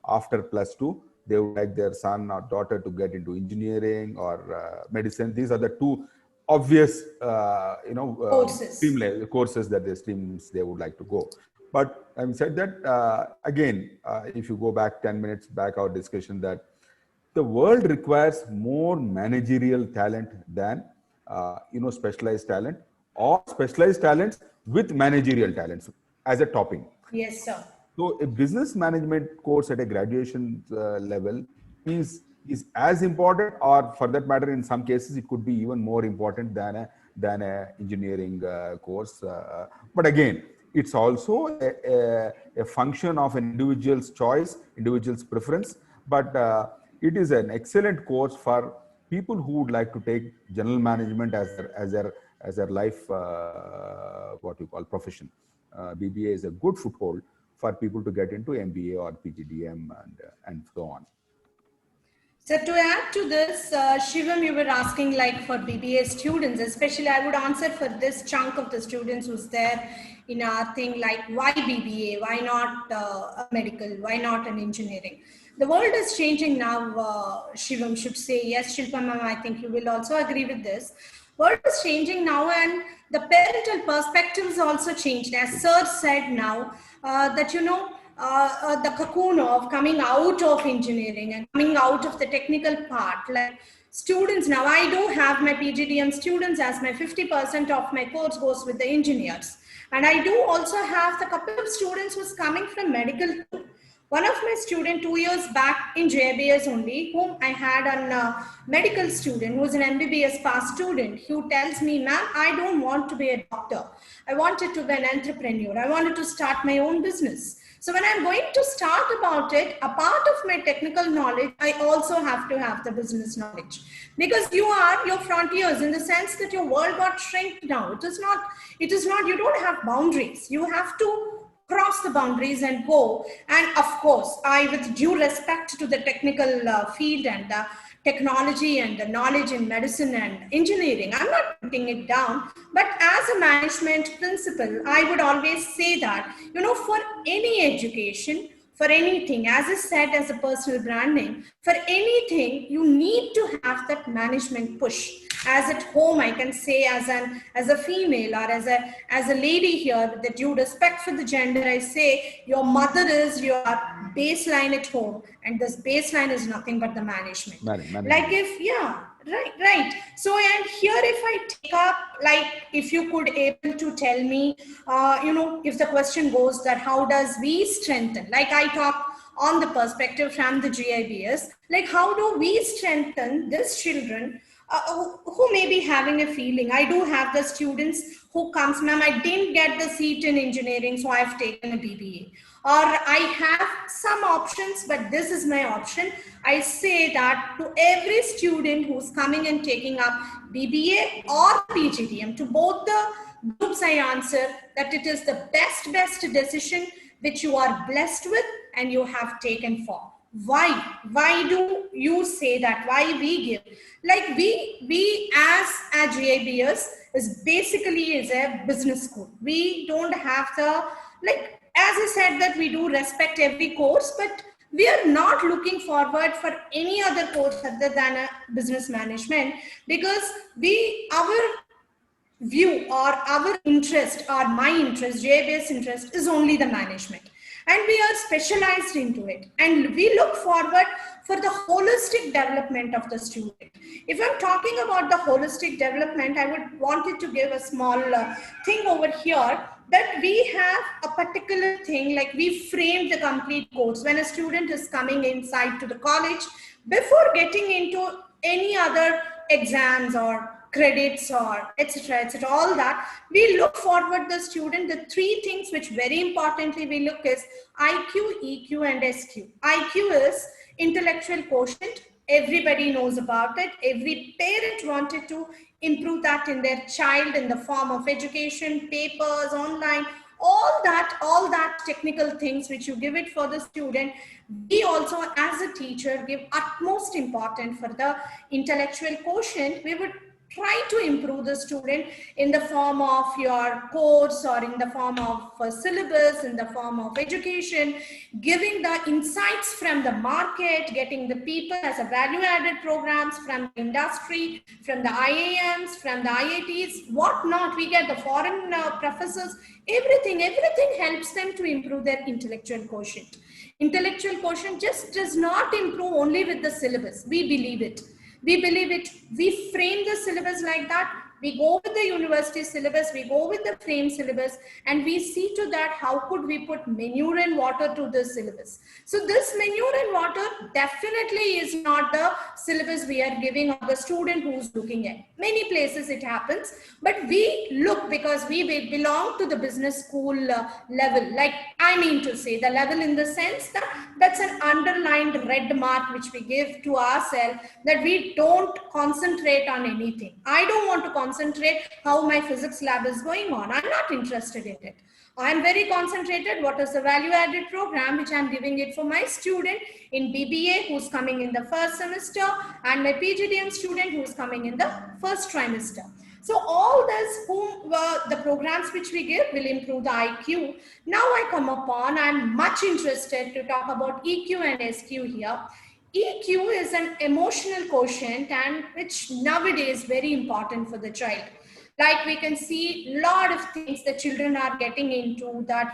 after +2 they would like their son or daughter to get into engineering or medicine. These are the two obvious courses that they would like to go. But having said that, again, if you go back 10 minutes back, our discussion that the world requires more managerial talent than specialized talent, or specialized talents with managerial talents as a topping. Yes, sir. So a business management course at a graduation level is as important, or for that matter, in some cases, it could be even more important than a engineering course. But again, it's also a function of an individual's choice, individual's preference. But it is an excellent course for people who would like to take general management as their life, what you call profession. BBA is a good foothold for people to get into MBA or PGDM and so on. So to add to this, Shivam, you were asking like for BBA students, especially I would answer for this chunk of the students who's there in our thing, like why BBA, why not a medical, why not an engineering? The world is changing now, Shivam should say. Yes, Shilpa ma'am, I think you will also agree with this. World is changing now, and the parental perspectives also changed. As Sir said now, that the cocoon of coming out of engineering and coming out of the technical part, like students now, I do have my PGDM students as my 50% of my course goes with the engineers. And I do also have the couple of students who's coming from medical too. One of my students 2 years back in GIBS only, whom I had a medical student who was an MBBS pass student, who tells me, ma'am, I don't want to be a doctor. I wanted to be an entrepreneur. I wanted to start my own business. So when I'm going to start about it, a part of my technical knowledge, I also have to have the business knowledge. Because you are your frontiers in the sense that your world got shrunk now. It is not, you don't have boundaries. You have to cross the boundaries and go. And of course, I, with due respect to the technical field and the technology and the knowledge in medicine and engineering, I'm not putting it down, but as a management principle, I would always say that, for any education, for anything, as I said, as a personal branding, for anything, you need to have that management push. As at home, I can say as a female or as a lady here, with the due respect for the gender, I say your mother is your baseline at home, and this baseline is nothing but the management. Like if, yeah, right. So, and here if I take up, like if you could able to tell me, if the question goes that how does we strengthen, like I talk on the perspective from the GIBS, like how do we strengthen these children who may be having a feeling. I do have the students who comes, ma'am, I didn't get the seat in engineering, so I've taken a BBA. Or I have some options, but this is my option. I say that to every student who's coming and taking up BBA or PGDM, to both the groups I answer that it is the best decision which you are blessed with and you have taken for. Why do you say that? Why we give? Like we as a GIBS is basically is a business school. We don't have the, like, as I said that we do respect every course, but we are not looking forward for any other course other than a business management, because our view or our interest or my interest, GIBS interest is only the management. And we are specialized into it. And we look forward for the holistic development of the student. If I'm talking about the holistic development, I would wanted to give a small thing over here, that we have a particular thing, like we frame the complete course. When a student is coming inside to the college, before getting into any other exams or credits or etc., all that, we look forward the student, the three things which very importantly we look is IQ, EQ and SQ. IQ is intellectual quotient. Everybody knows about it. Every parent wanted to improve that in their child in the form of education, papers, online, all that technical things which you give it for the student. We also as a teacher give utmost importance for the intellectual quotient. We would try to improve the student in the form of your course or in the form of syllabus, in the form of education, giving the insights from the market, getting the people as a value-added programs from the industry, from the IIMs, from the IITs, whatnot. We get the foreign professors, everything helps them to improve their intellectual quotient. Intellectual quotient just does not improve only with the syllabus. We believe it. We frame the syllabus like that. We go with the university syllabus, we go with the frame syllabus, and we see to that how could we put manure and water to the syllabus. So this manure and water definitely is not the syllabus we are giving of the student who's looking at. Many places it happens, but we look because we belong to the business school level. Like, I mean to say the level in the sense that that's an underlined red mark which we give to ourselves, that we don't concentrate on anything. I don't want to concentrate how my physics lab is going on. I'm not interested in it. I'm very concentrated what is the value added program which I'm giving it for my student in BBA who's coming in the first semester, and my PGDM student who's coming in the first trimester. So all this, the programs which we give will improve the IQ. Now I come upon, I'm much interested to talk about EQ and SQ here. EQ is an emotional quotient, and which nowadays is very important for the child. Like we can see a lot of things the children are getting into that,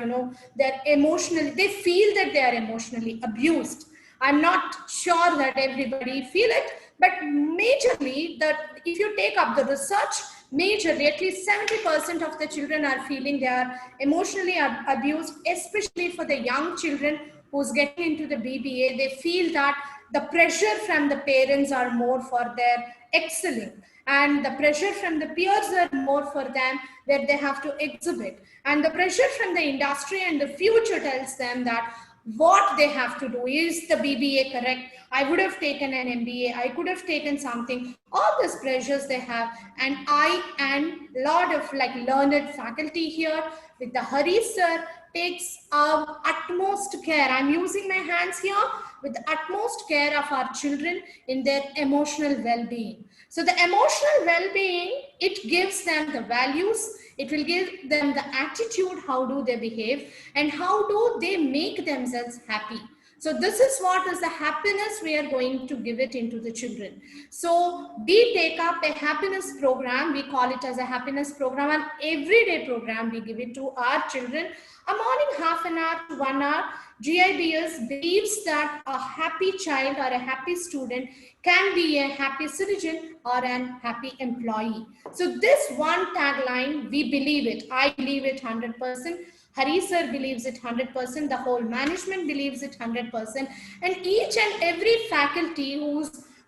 they're emotionally, they feel that they are emotionally abused. I'm not sure that everybody feel it, but majorly that if you take up the research, majorly at least 70% of the children are feeling they are emotionally abused, especially for the young children who's getting into the BBA. They feel that the pressure from the parents are more for their excelling, and the pressure from the peers are more for them that they have to exhibit, and the pressure from the industry and the future tells them that what they have to do. Is the BBA correct? I would have taken an MBA, I could have taken something. All these pressures they have, and I and a lot of like learned faculty here with the Hari sir takes our utmost care. I'm using my hands here, with the utmost care of our children in their emotional well-being. So the emotional well-being, it gives them the values, it will give them the attitude, how do they behave, and how do they make themselves happy. So this is what is the happiness we are going to give it into the children. So we take up a happiness program, we call it as a happiness program, an everyday program we give it to our children. A morning half an hour to 1 hour. GIBS believes that a happy child or a happy student can be a happy citizen or an happy employee. So this one tagline, we believe it. I believe it 100%. Hari sir believes it 100%. The whole management believes it 100%. And each and every faculty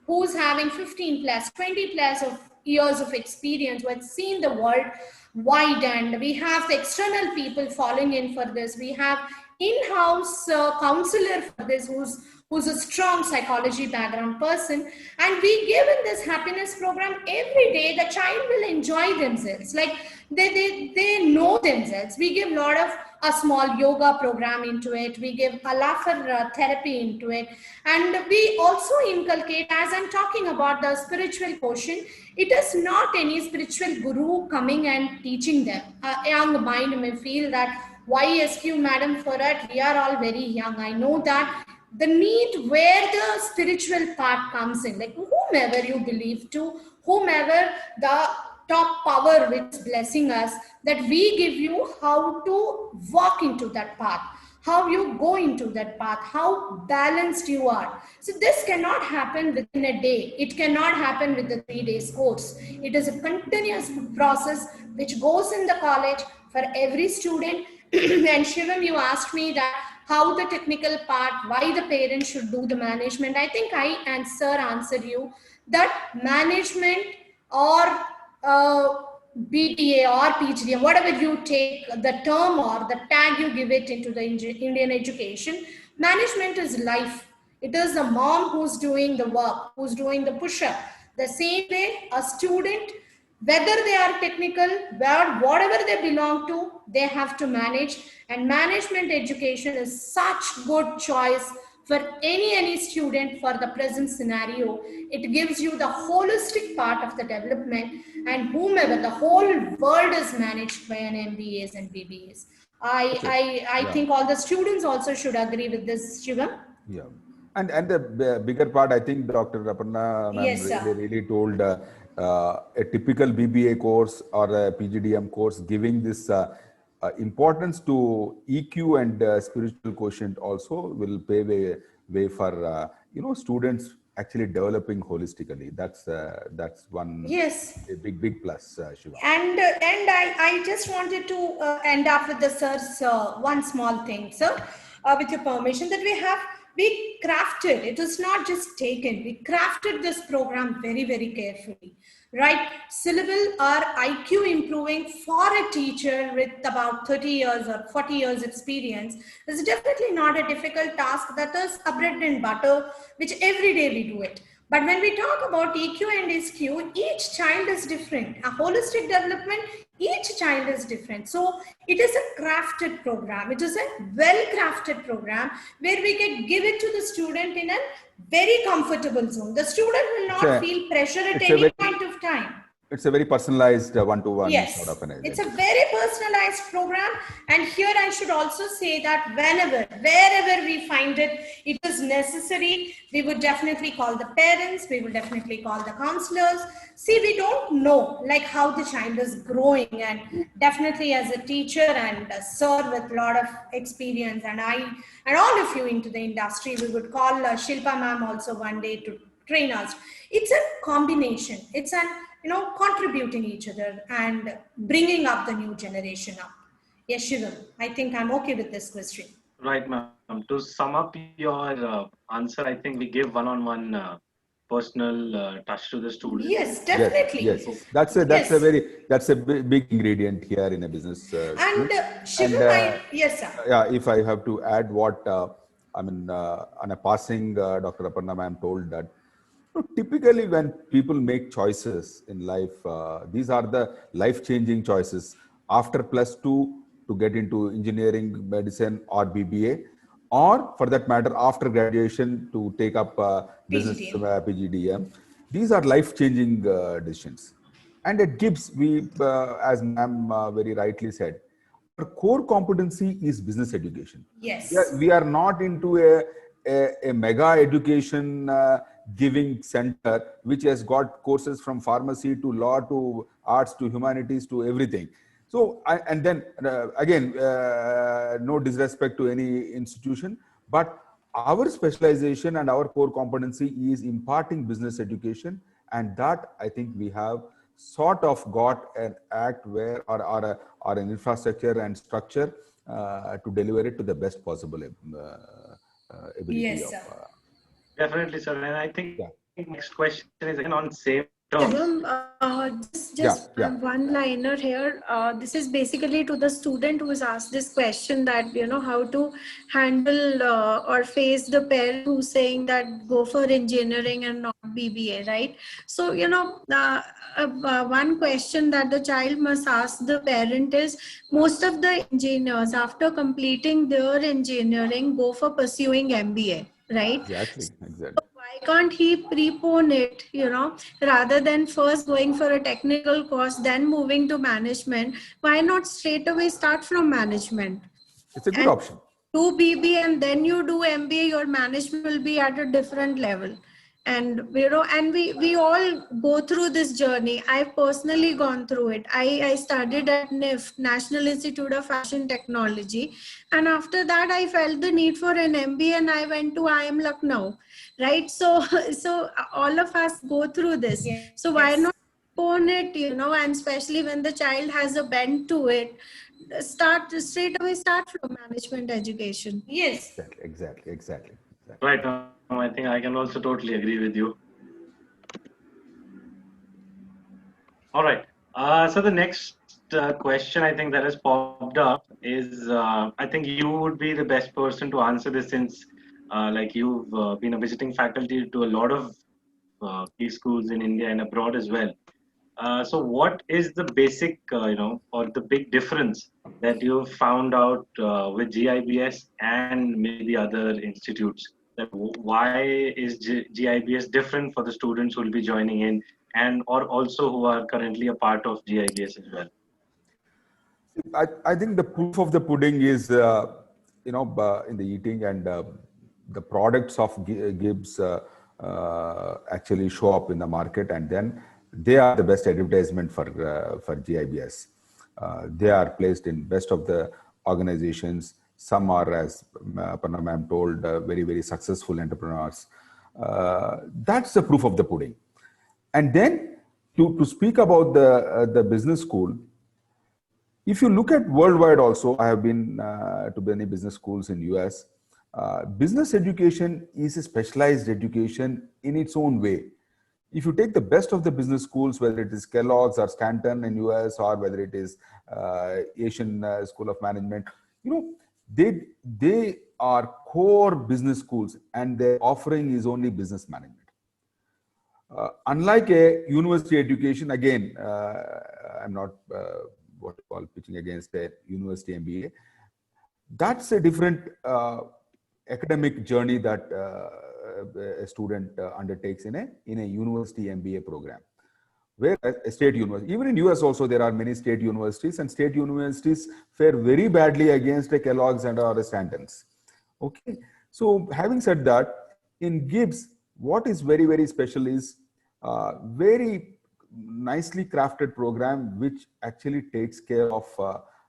who's having 15 plus, 20 plus of years of experience, who has seen the world wide, and we have the external people following in for this. We have in-house counselor for this who's a strong psychology background person, and we give in this happiness program every day. The child will enjoy themselves, like they know themselves. We give a lot of a small yoga program into it, we give a laughter therapy into it, and we also inculcate, as I'm talking about the spiritual quotient, it is not any spiritual guru coming and teaching them. A young mind may feel that, why SQ madam for it? We are all very young. I know that the need where the spiritual part comes in, like whomever you believe to, whomever the top power which is blessing us, that we give you how to walk into that path, how you go into that path, how balanced you are. So this cannot happen within a day. It cannot happen with the 3 days course. It is a continuous process which goes in the college for every student. And Shivam, you asked me that how the technical part, why the parents should do the management. I think I and sir answered you that management or BBA or PGDM, whatever you take the term or the tag you give it into the Indian education, management is life. It is the mom who's doing the work, who's doing the push-up. The same way a student, whether they are technical, whatever they belong to, they have to manage. And management education is such good choice for any student for the present scenario. It gives you the holistic part of the development, and whomever, the whole world is managed by an MBAs and BBAs. I think all the students also should agree with this, Shivam. Yeah. And the bigger part, I think Dr. Aparna Yes, really told a typical BBA course or a PGDM course giving this importance to EQ and spiritual quotient also will pave a way for students actually developing holistically. That's one Yes. big plus, Shiva. And I just wanted to end up with the sir's one small thing, sir, with your permission, that we crafted, it was not just taken, we crafted this program very, very carefully, right? Syllable or IQ improving for a teacher with about 30 years or 40 years experience is definitely not a difficult task. That is a bread and butter, which every day we do it. But when we talk about EQ and SQ, each child is different. A holistic development, each child is different. So it is a crafted program. It is a well-crafted program where we can give it to the student in a very comfortable zone. The student will not feel pressure at any point of time. It's a very personalized one-to-one Yes, sort of an agent. it's a very personalized program. And here I should also say that wherever we find it, it is necessary, we would definitely call the parents, we will definitely call the counselors. See, we don't know like how the child is growing, and definitely as a teacher and a sir with a lot of experience, and all of you into the industry, we would call Shilpa ma'am also one day to train us. It's a combination. It's an contributing each other and bringing up the new generation up. Yes, Shivam, I think I'm okay with this question. Right, ma'am. To sum up your answer, I think we give one-on-one personal touch to the student. Yes, definitely. Yes. That's a big ingredient here in a business. And Shivam, yes, sir. Yeah, if I have to add what on a passing, Dr. Aparna ma'am told that. So typically, when people make choices in life, these are the life-changing choices. After +2 to get into engineering, medicine, or BBA, or for that matter, after graduation to take up business PGDM. These are life-changing decisions. And at GIBS, we, as ma'am very rightly said, our core competency is business education. Yes. We are not into a mega education giving center which has got courses from pharmacy to law to arts to humanities to everything. So and then again, no disrespect to any institution, but our specialization and our core competency is imparting business education, and that I think we have sort of got an act where or an infrastructure and structure to deliver it to the best possible ability. Yes, sir. Definitely, sir. And I think next question is again on same terms. Just one liner here. This is basically to the student who has asked this question, that how to handle or face the parent who's saying that go for engineering and not BBA, right? So one question that the child must ask the parent is, most of the engineers after completing their engineering go for pursuing MBA, right? Exactly. So why can't he prepone it, rather than first going for a technical course, then moving to management? Why not straight away start from management? It's a good option. Do BBA and then you do MBA, your management will be at a different level. And and we all go through this journey. I've personally gone through it. I studied at NIFT, National Institute of Fashion Technology, and after that I felt the need for an MBA, and I went to IIM Lucknow, right? So all of us go through this. Yes. So why not own it, and especially when the child has a bent to it, straight away start from management education. Yes. Exactly. Right. I think I can also totally agree with you. All right. So the next question I think that has popped up is, I think you would be the best person to answer this, since like you've been a visiting faculty to a lot of schools in India and abroad as well. So what is the basic, or the big difference that you've found out with GIBS and maybe other institutes? That why is GIBS different for the students who will be joining in, and or also who are currently a part of GIBS as well? I think the proof of the pudding is, in the eating, and the products of GIBS actually show up in the market, and then they are the best advertisement for GIBS. They are placed in best of the organizations. Some are, as Aparna ma'am told, very, very successful entrepreneurs. That's the proof of the pudding. And then to speak about the business school, if you look at worldwide also, I have been to many business schools in US. Business education is a specialized education in its own way. If you take the best of the business schools, whether it is Kellogg's or Stanton in US, or whether it is Asian School of Management, you know, they are core business schools, and their offering is only business management. Unlike a university education, again, I'm not what you call pitching against a university MBA. That's a different academic journey that a student undertakes in a university MBA program. Where a state university, even in US also, there are many state universities, and state universities fare very badly against a Kellogg's and or a Stanton's. Okay, so having said that, in GIBS, what is very, very special is very nicely crafted program which actually takes care of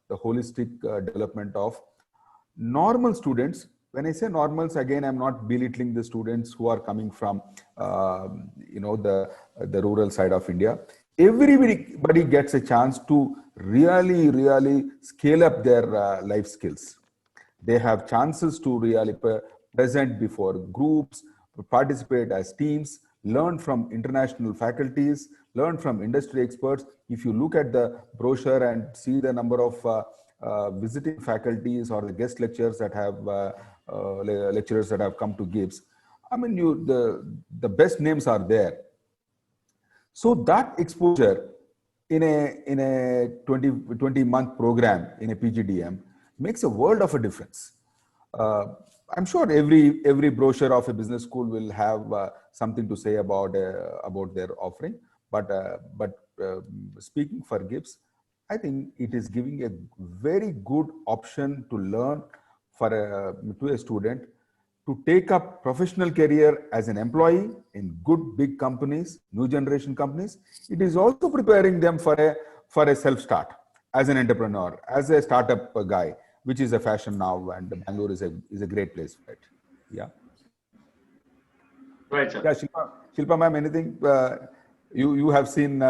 the holistic development of normal students. When I say normals, again, I'm not belittling the students who are coming from, you know, the rural side of India. Everybody gets a chance to really scale up their life skills. They have chances to really present before groups, participate as teams, learn from international faculties, learn from industry experts. If you look at the brochure and see the number of visiting faculties or the guest lecturers that have come to GIBS, I mean, the best names are there. So that exposure in a 20-month program in a PGDM makes a world of a difference. I'm sure every brochure of a business school will have something to say about their offering, but speaking for GIBS, I think it is giving a very good option to learn to a student to take up professional career as an employee in good big companies, new generation companies. It is also preparing them for a self-start as an entrepreneur, as a startup guy, which is a fashion now, and Bangalore is a great place for it. Yeah. Right, sir. Yeah, Shilpa ma'am, anything? You have seen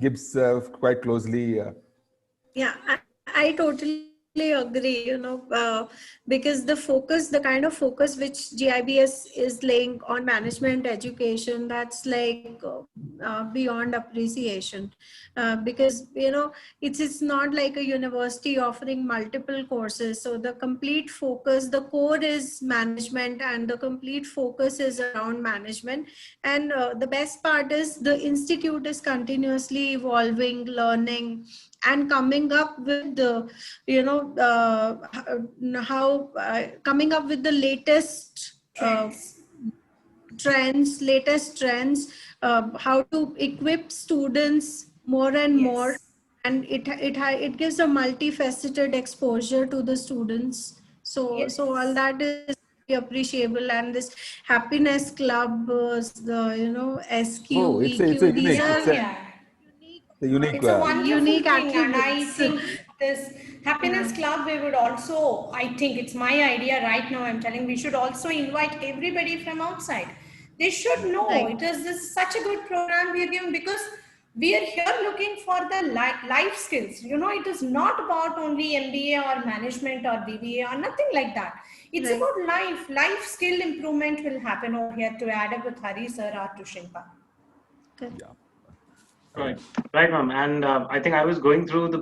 GIBS quite closely. Yeah, I totally agree, you know, because the kind of focus which GIBS is laying on management education, that's like beyond appreciation. Because, you know, it's not like a university offering multiple courses. So the complete focus, the core is management, and the complete focus is around management. And the best part is the institute is continuously evolving, learning, and coming up with the, you know, coming up with the latest latest trends, how to equip students more and more, and it gives a multifaceted exposure to the students. So all that is appreciable. And this happiness club, the, you know, SQ, Oh, it's a EQ, these unique, are unique. It's a wonderful unique thing, and I attributes. think this happiness club, we would also, I think it's my idea right now, I'm telling, we should also invite everybody from outside. They should know Right. it is this such a good program we are giving, because we are here looking for the life skills. You know, it is not about only MBA or management or BBA or nothing like that. It's Right. about life skill improvement will happen over here, to add up with Hari sir or to Shilpa. Yeah. Right, right, ma'am. And I think I was going through the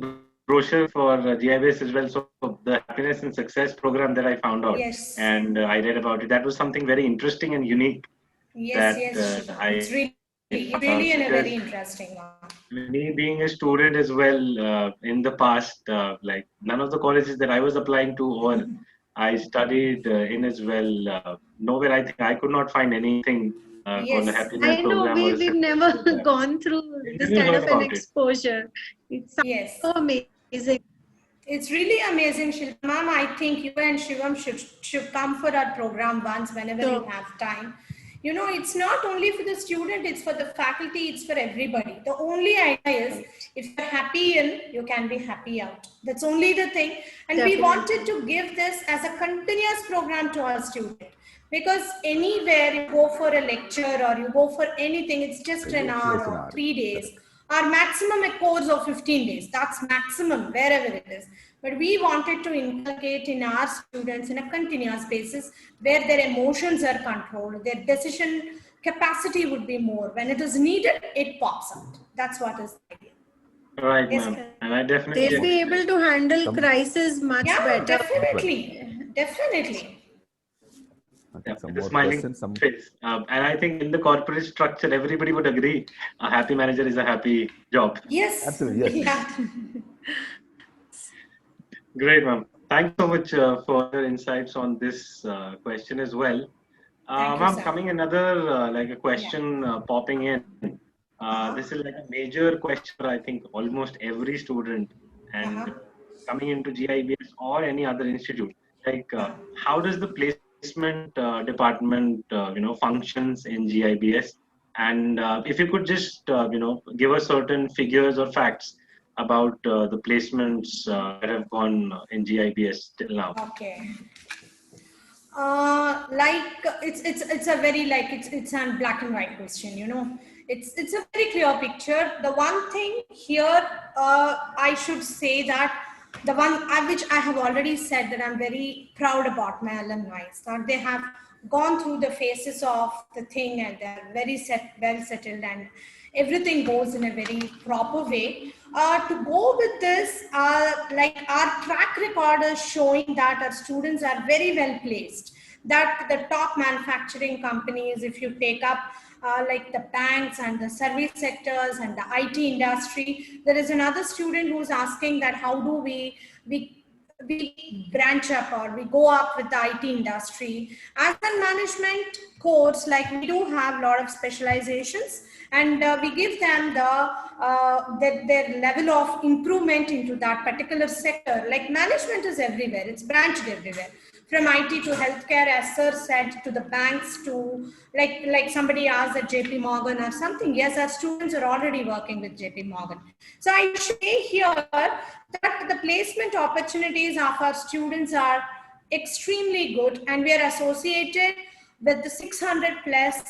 brochure for GIBS as well. So the Happiness and Success program that I found out, Yes. and I read about it. That was something very interesting and unique. Yes, That yes, Shiva. I It's really a very interesting one. me being a student as well in the past, like none of the colleges that I was applying to or I studied in as well, nowhere I think I could not find anything called a Yes, happiness I know program or a we've success never program. gone through I this never kind heard of an about it. exposure. It sounds yes. so amazing. It's really amazing, Shilpa. Ma'am, I think you and Shivam should come for our program once whenever you So have time. It's not only for the student, it's for the faculty, it's for everybody. The only idea is if you're happy in, you can be happy out. That's only the thing. And Definitely. we wanted to give this as a continuous program to our student. Because anywhere you go for a lecture or you go for anything, it's just an hour or 3 days. Our maximum a course of 15 days. That's maximum wherever it is. But we wanted to inculcate in our students in a continuous basis where their emotions are controlled, their decision capacity would be more. When it is needed, it pops out. That's what is the idea. Right, Yes, ma'am. And I definitely They'll be able to handle crisis much better. Definitely. Definitely. Okay, some the more smiling questions. face. And I think in the corporate structure, everybody would agree a happy manager is a happy job. Yes. Absolutely, yes. Yeah. Great, ma'am. Thanks so much for your insights on this question as well. Thank you, Ma'am, sir. coming another like a question popping in. This is like a major question for I think almost every student and coming into GIBS or any other institute. Like, how does the placement department functions in GIBS? And if you could just give us certain figures or facts about the placements that have gone in GIBS till now. Okay. Like it's a very like it's a black and white question, it's a very clear picture. The one thing here I should say that the one which I have already said that I'm very proud about my alumni, that they have gone through the phases of the thing and they're very well settled and everything goes in a very proper way. To go with this, like our track record is showing that our students are very well placed. That the top manufacturing companies, if you take up like the banks and the service sectors and the IT industry, there is another student who's asking that how do we branch up or we go up with the IT industry. As a management course, like we do have a lot of specializations and we give them their level of improvement into that particular sector. Like management is everywhere, it's branched everywhere. From IT to healthcare, as sir said, to the banks, to like somebody asked at Jpmorgan or something. Yes, our students are already working with Jpmorgan. So I say here that the placement opportunities of our students are extremely good, and we are associated with the 600 plus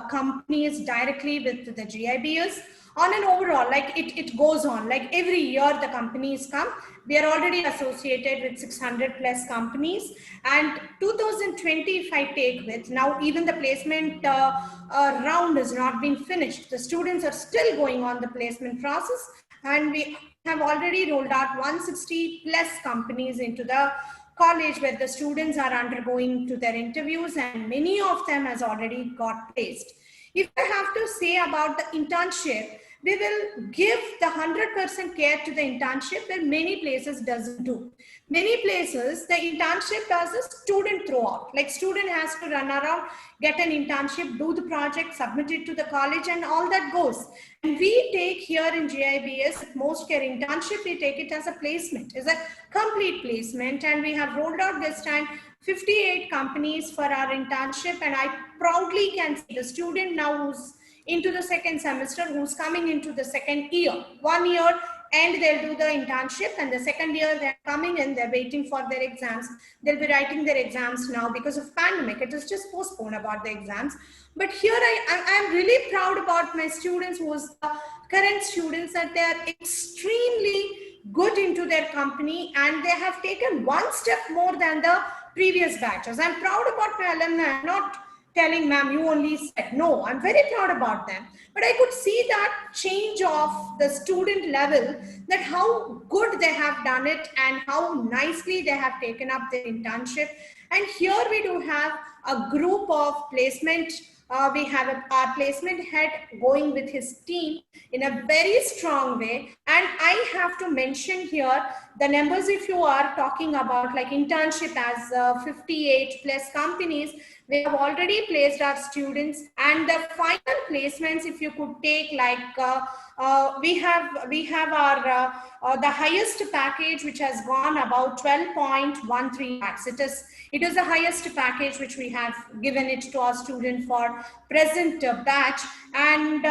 companies directly with the GIBS. On an overall, like it goes on, like every year the companies come. We are already associated with 600 plus companies, and 2020 if I take with, now even the placement round has not been finished. The students are still going on the placement process, and we have already rolled out 160 plus companies into the college where the students are undergoing to their interviews, and many of them has already got placed. If I have to say about the internship, we will give the 100% care to the internship where many places doesn't do. Many places, the internship does a student throughout. Like student has to run around, get an internship, do the project, submit it to the college and all that goes. And we take here in GIBS, most care internship, we take it as a placement, as a complete placement. And we have rolled out this time 58 companies for our internship. And I proudly can say the student now who's into the second semester, who's coming into the second year, 1 year, and they'll do the internship, and the second year they're coming in, they're waiting for their exams. They'll be writing their exams now because of pandemic. It is just postponed about the exams. But here I'm really proud about my students, who's the current students, that they're extremely good into their company and they have taken one step more than the previous batches. I'm proud about my alumni. I'm not telling ma'am you only said. No, I'm very proud about them. But I could see that change of the student level, that how good they have done it and how nicely they have taken up their internship. And here we do have a group of placement. We have our placement head going with his team in a very strong way. And I have to mention here the numbers. If you are talking about like internship as 58 plus companies, we have already placed our students, and the final placements, if you could take like we have our the highest package, which has gone about 12.13 lakhs. It is the highest package which we have given it to our student for present batch. And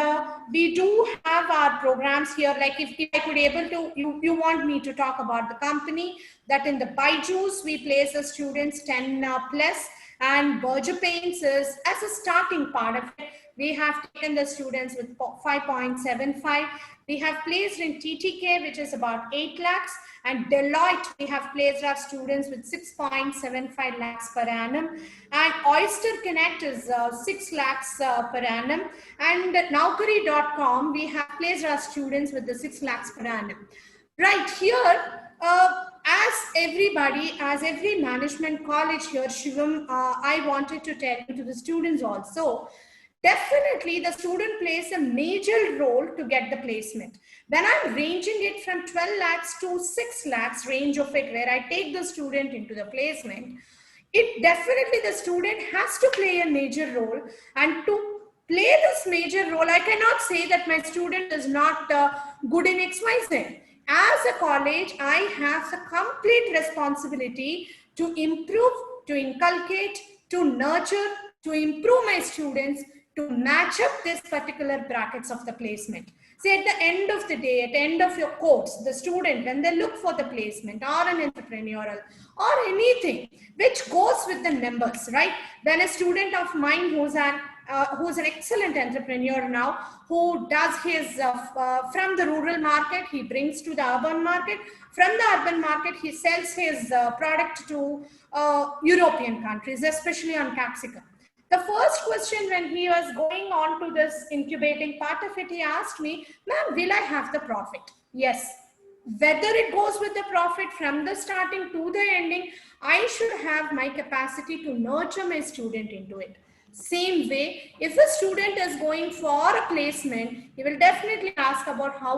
we do have our programs here. Like if I could able to, you want me to talk about the company, that in the Byju's we place the students 10 plus, and Berger Paints is as a starting part of it. We have taken the students with 5.75. We have placed in TTK, which is about 8 lakhs, and Deloitte, we have placed our students with 6.75 lakhs per annum, and Oyster Connect is 6 lakhs per annum, and Naukari.com, we have placed our students with the 6 lakhs per annum. Right here, as every management college here, Shivam, I wanted to tell you to the students also, definitely the student plays a major role to get the placement. When I'm ranging it from 12 lakhs to 6 lakhs range of it, where I take the student into the placement, it definitely the student has to play a major role. And to play this major role, I cannot say that my student is not good in XYZ. As a college, I have the complete responsibility to improve, to inculcate, to nurture, to improve my students, to match up this particular brackets of the placement. See, at the end of the day, at the end of your course, the student, when they look for the placement or an entrepreneurial or anything which goes with the numbers, right? When a student of mine who's an excellent entrepreneur now, who does his from the rural market, he brings to the urban market. From the urban market, he sells his product to European countries, especially on capsicum. The first question when he was going on to this incubating part of it, he asked me, ma'am, will I have the profit? Yes. Whether it goes with the profit from the starting to the ending, I should have my capacity to nurture my student into it. Same way, if a student is going for a placement, he will definitely ask about how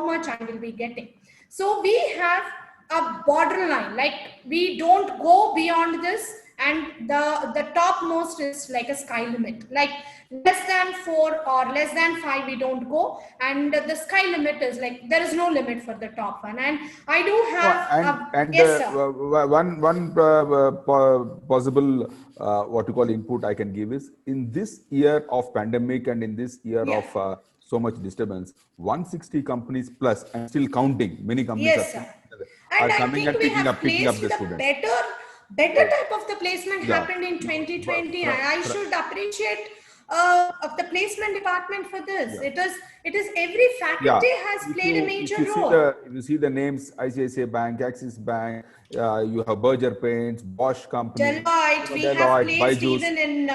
much I will be getting. So we have a borderline, like we don't go beyond this, and the topmost is like a sky limit, like less than 4 or less than 5 we don't go, and the sky limit is like there is no limit for the top one. And I do have yes, sir. One possible what you call input I can give is, in this year of pandemic and in this year of so much disturbance, 160 companies plus and still counting, many companies yes, are coming and picking up the students. Better type of the placement happened in 2020. I should appreciate of the placement department for this. It is every faculty has played a major role. If you see the names, ICICI Bank, Axis Bank, you have Berger Paints, Bosch Company, Deloitte, we have placed even in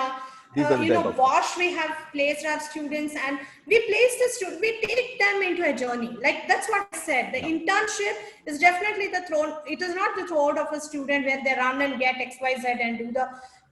Bosch, we have placed our students, and we place the student, we take them into a journey. Like that's what I said. The internship is definitely the throne. It is not the throat of a student where they run and get XYZ and do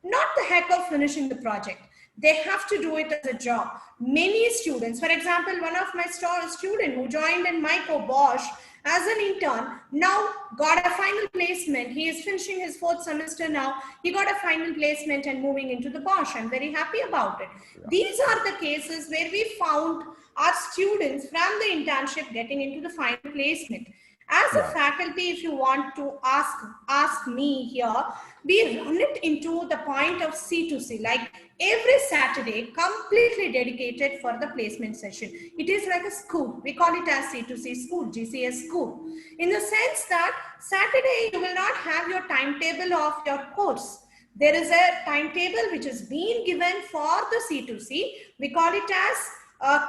not the heck of finishing the project. They have to do it as a job. Many students, for example, one of my student who joined in Micro Bosch as an intern, now got a final placement. He is finishing his 4th semester now. He got a final placement and moving into the Bosch. I'm very happy about it. These are the cases where we found our students from the internship getting into the final placement. As a faculty, if you want to ask me here, we run it into the point of C2C, like every Saturday, completely dedicated for the placement session. It is like a school. We call it as C2C school, GCS school. In the sense that Saturday, you will not have your timetable of your course. There is a timetable which is being given for the C2C. We call it as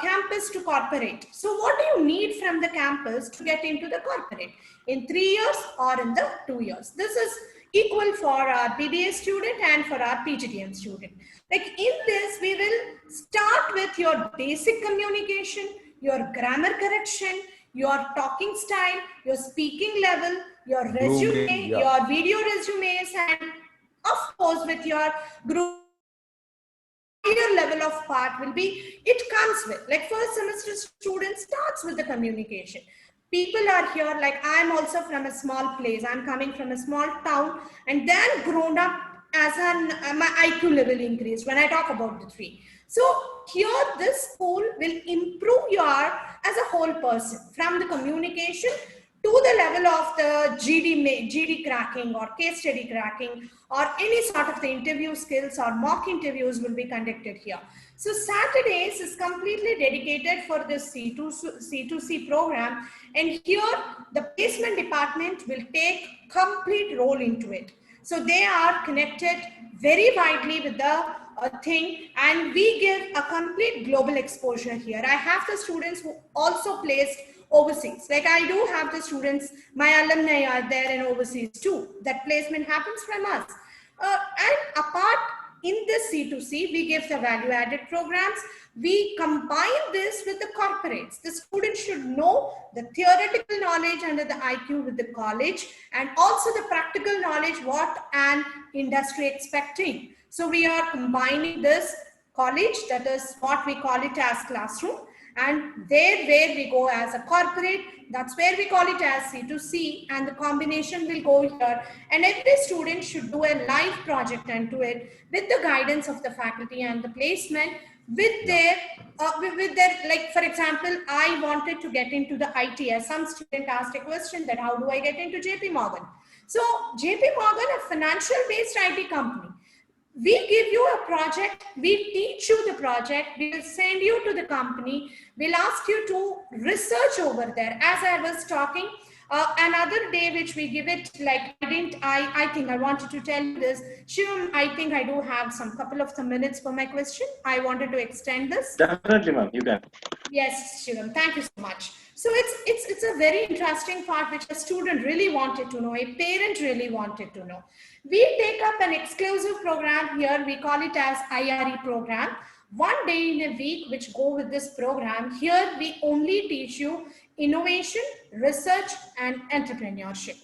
campus to corporate. So what do you need from the campus to get into the corporate? In 3 years or in the 2 years? This is equal for our BBA student and for our PGDM student. Like in this, we will start with your basic communication, your grammar correction, your talking style, your speaking level, your resume, your video resumes, and of course with your group. Higher level of part will be, it comes with, like first semester student starts with the communication. People are here, like I'm also from a small place. I'm coming from a small town, and then grown up as my IQ level increased when I talk about the 3. So here, this school will improve your as a whole person, from the communication to the level of the GD cracking or case study cracking, or any sort of the interview skills or mock interviews will be conducted here. So Saturdays is completely dedicated for this C2C program, and here the placement department will take complete role into it. So they are connected very widely with the thing, and we give a complete global exposure here. I have the students who also placed overseas. Like I do have the students, my alumni are there in overseas too. That placement happens from us. And apart in this C2C, we give the value added programs. We combine this with the corporates. The students should know the theoretical knowledge under the IQ with the college, and also the practical knowledge what an industry expecting. So we are combining this college, that is what we call it as classroom, and there where we go as a corporate, that's where we call it as C2C, and the combination will go here. And every student should do a live project into it with the guidance of the faculty and the placement with their, like for example, I wanted to get into the IT. Some student asked a question that how do I get into Jpmorgan? So Jpmorgan, a financial based IT company, we give you a project, we teach you the project, we will send you to the company, we'll ask you to research over there. As I was talking, another day which we give it, like I think I wanted to tell you this. Shivam, I think I do have some couple of the minutes for my question. I wanted to extend this. Definitely, ma'am, you can. Yes, Shivam, thank you so much. So it's a very interesting part which a student really wanted to know, a parent really wanted to know. We take up an exclusive program here, we call it as IRE program. 1 day in a week which go with this program. Here we only teach you innovation, research and entrepreneurship.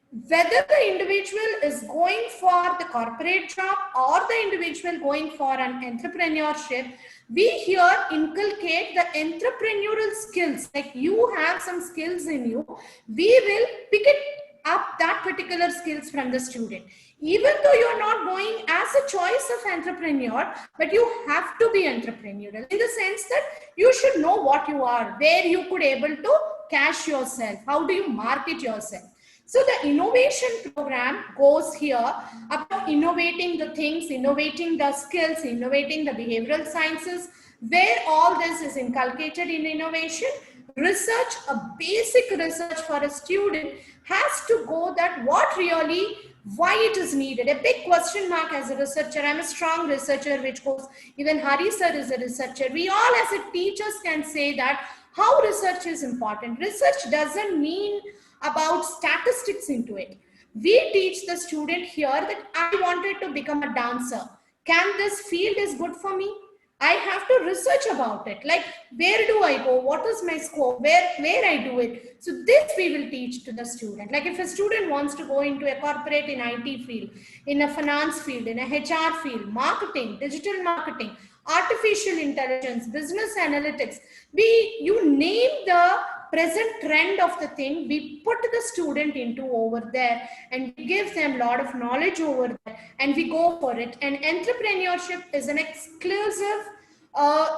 Whether the individual is going for the corporate job or the individual going for an entrepreneurship, we here inculcate the entrepreneurial skills. Like you have some skills in you, we will pick it up that particular skills from the student. Even though you're not going as a choice of entrepreneur, but you have to be entrepreneurial in the sense that you should know what you are, where you could able to cash yourself, how do you market yourself. So the innovation program goes here about innovating the things, innovating the skills, innovating the behavioral sciences, where all this is inculcated in innovation. Research, a basic research for a student has to go that what really, why it is needed. A big question mark as a researcher. I'm a strong researcher, which goes, even Hari sir is a researcher. We all as a teachers can say that how research is important. Research doesn't mean about statistics into it. We teach the student here that I wanted to become a dancer. Can this field is good for me? I have to research about it. Like, where do I go? What is my scope? Where I do it? So this we will teach to the student. Like if a student wants to go into a corporate in IT field, in a finance field, in a HR field, marketing, digital marketing, artificial intelligence, business analytics, you name the present trend of the thing, we put the student into over there and we give them a lot of knowledge over there and we go for it. And entrepreneurship is an exclusive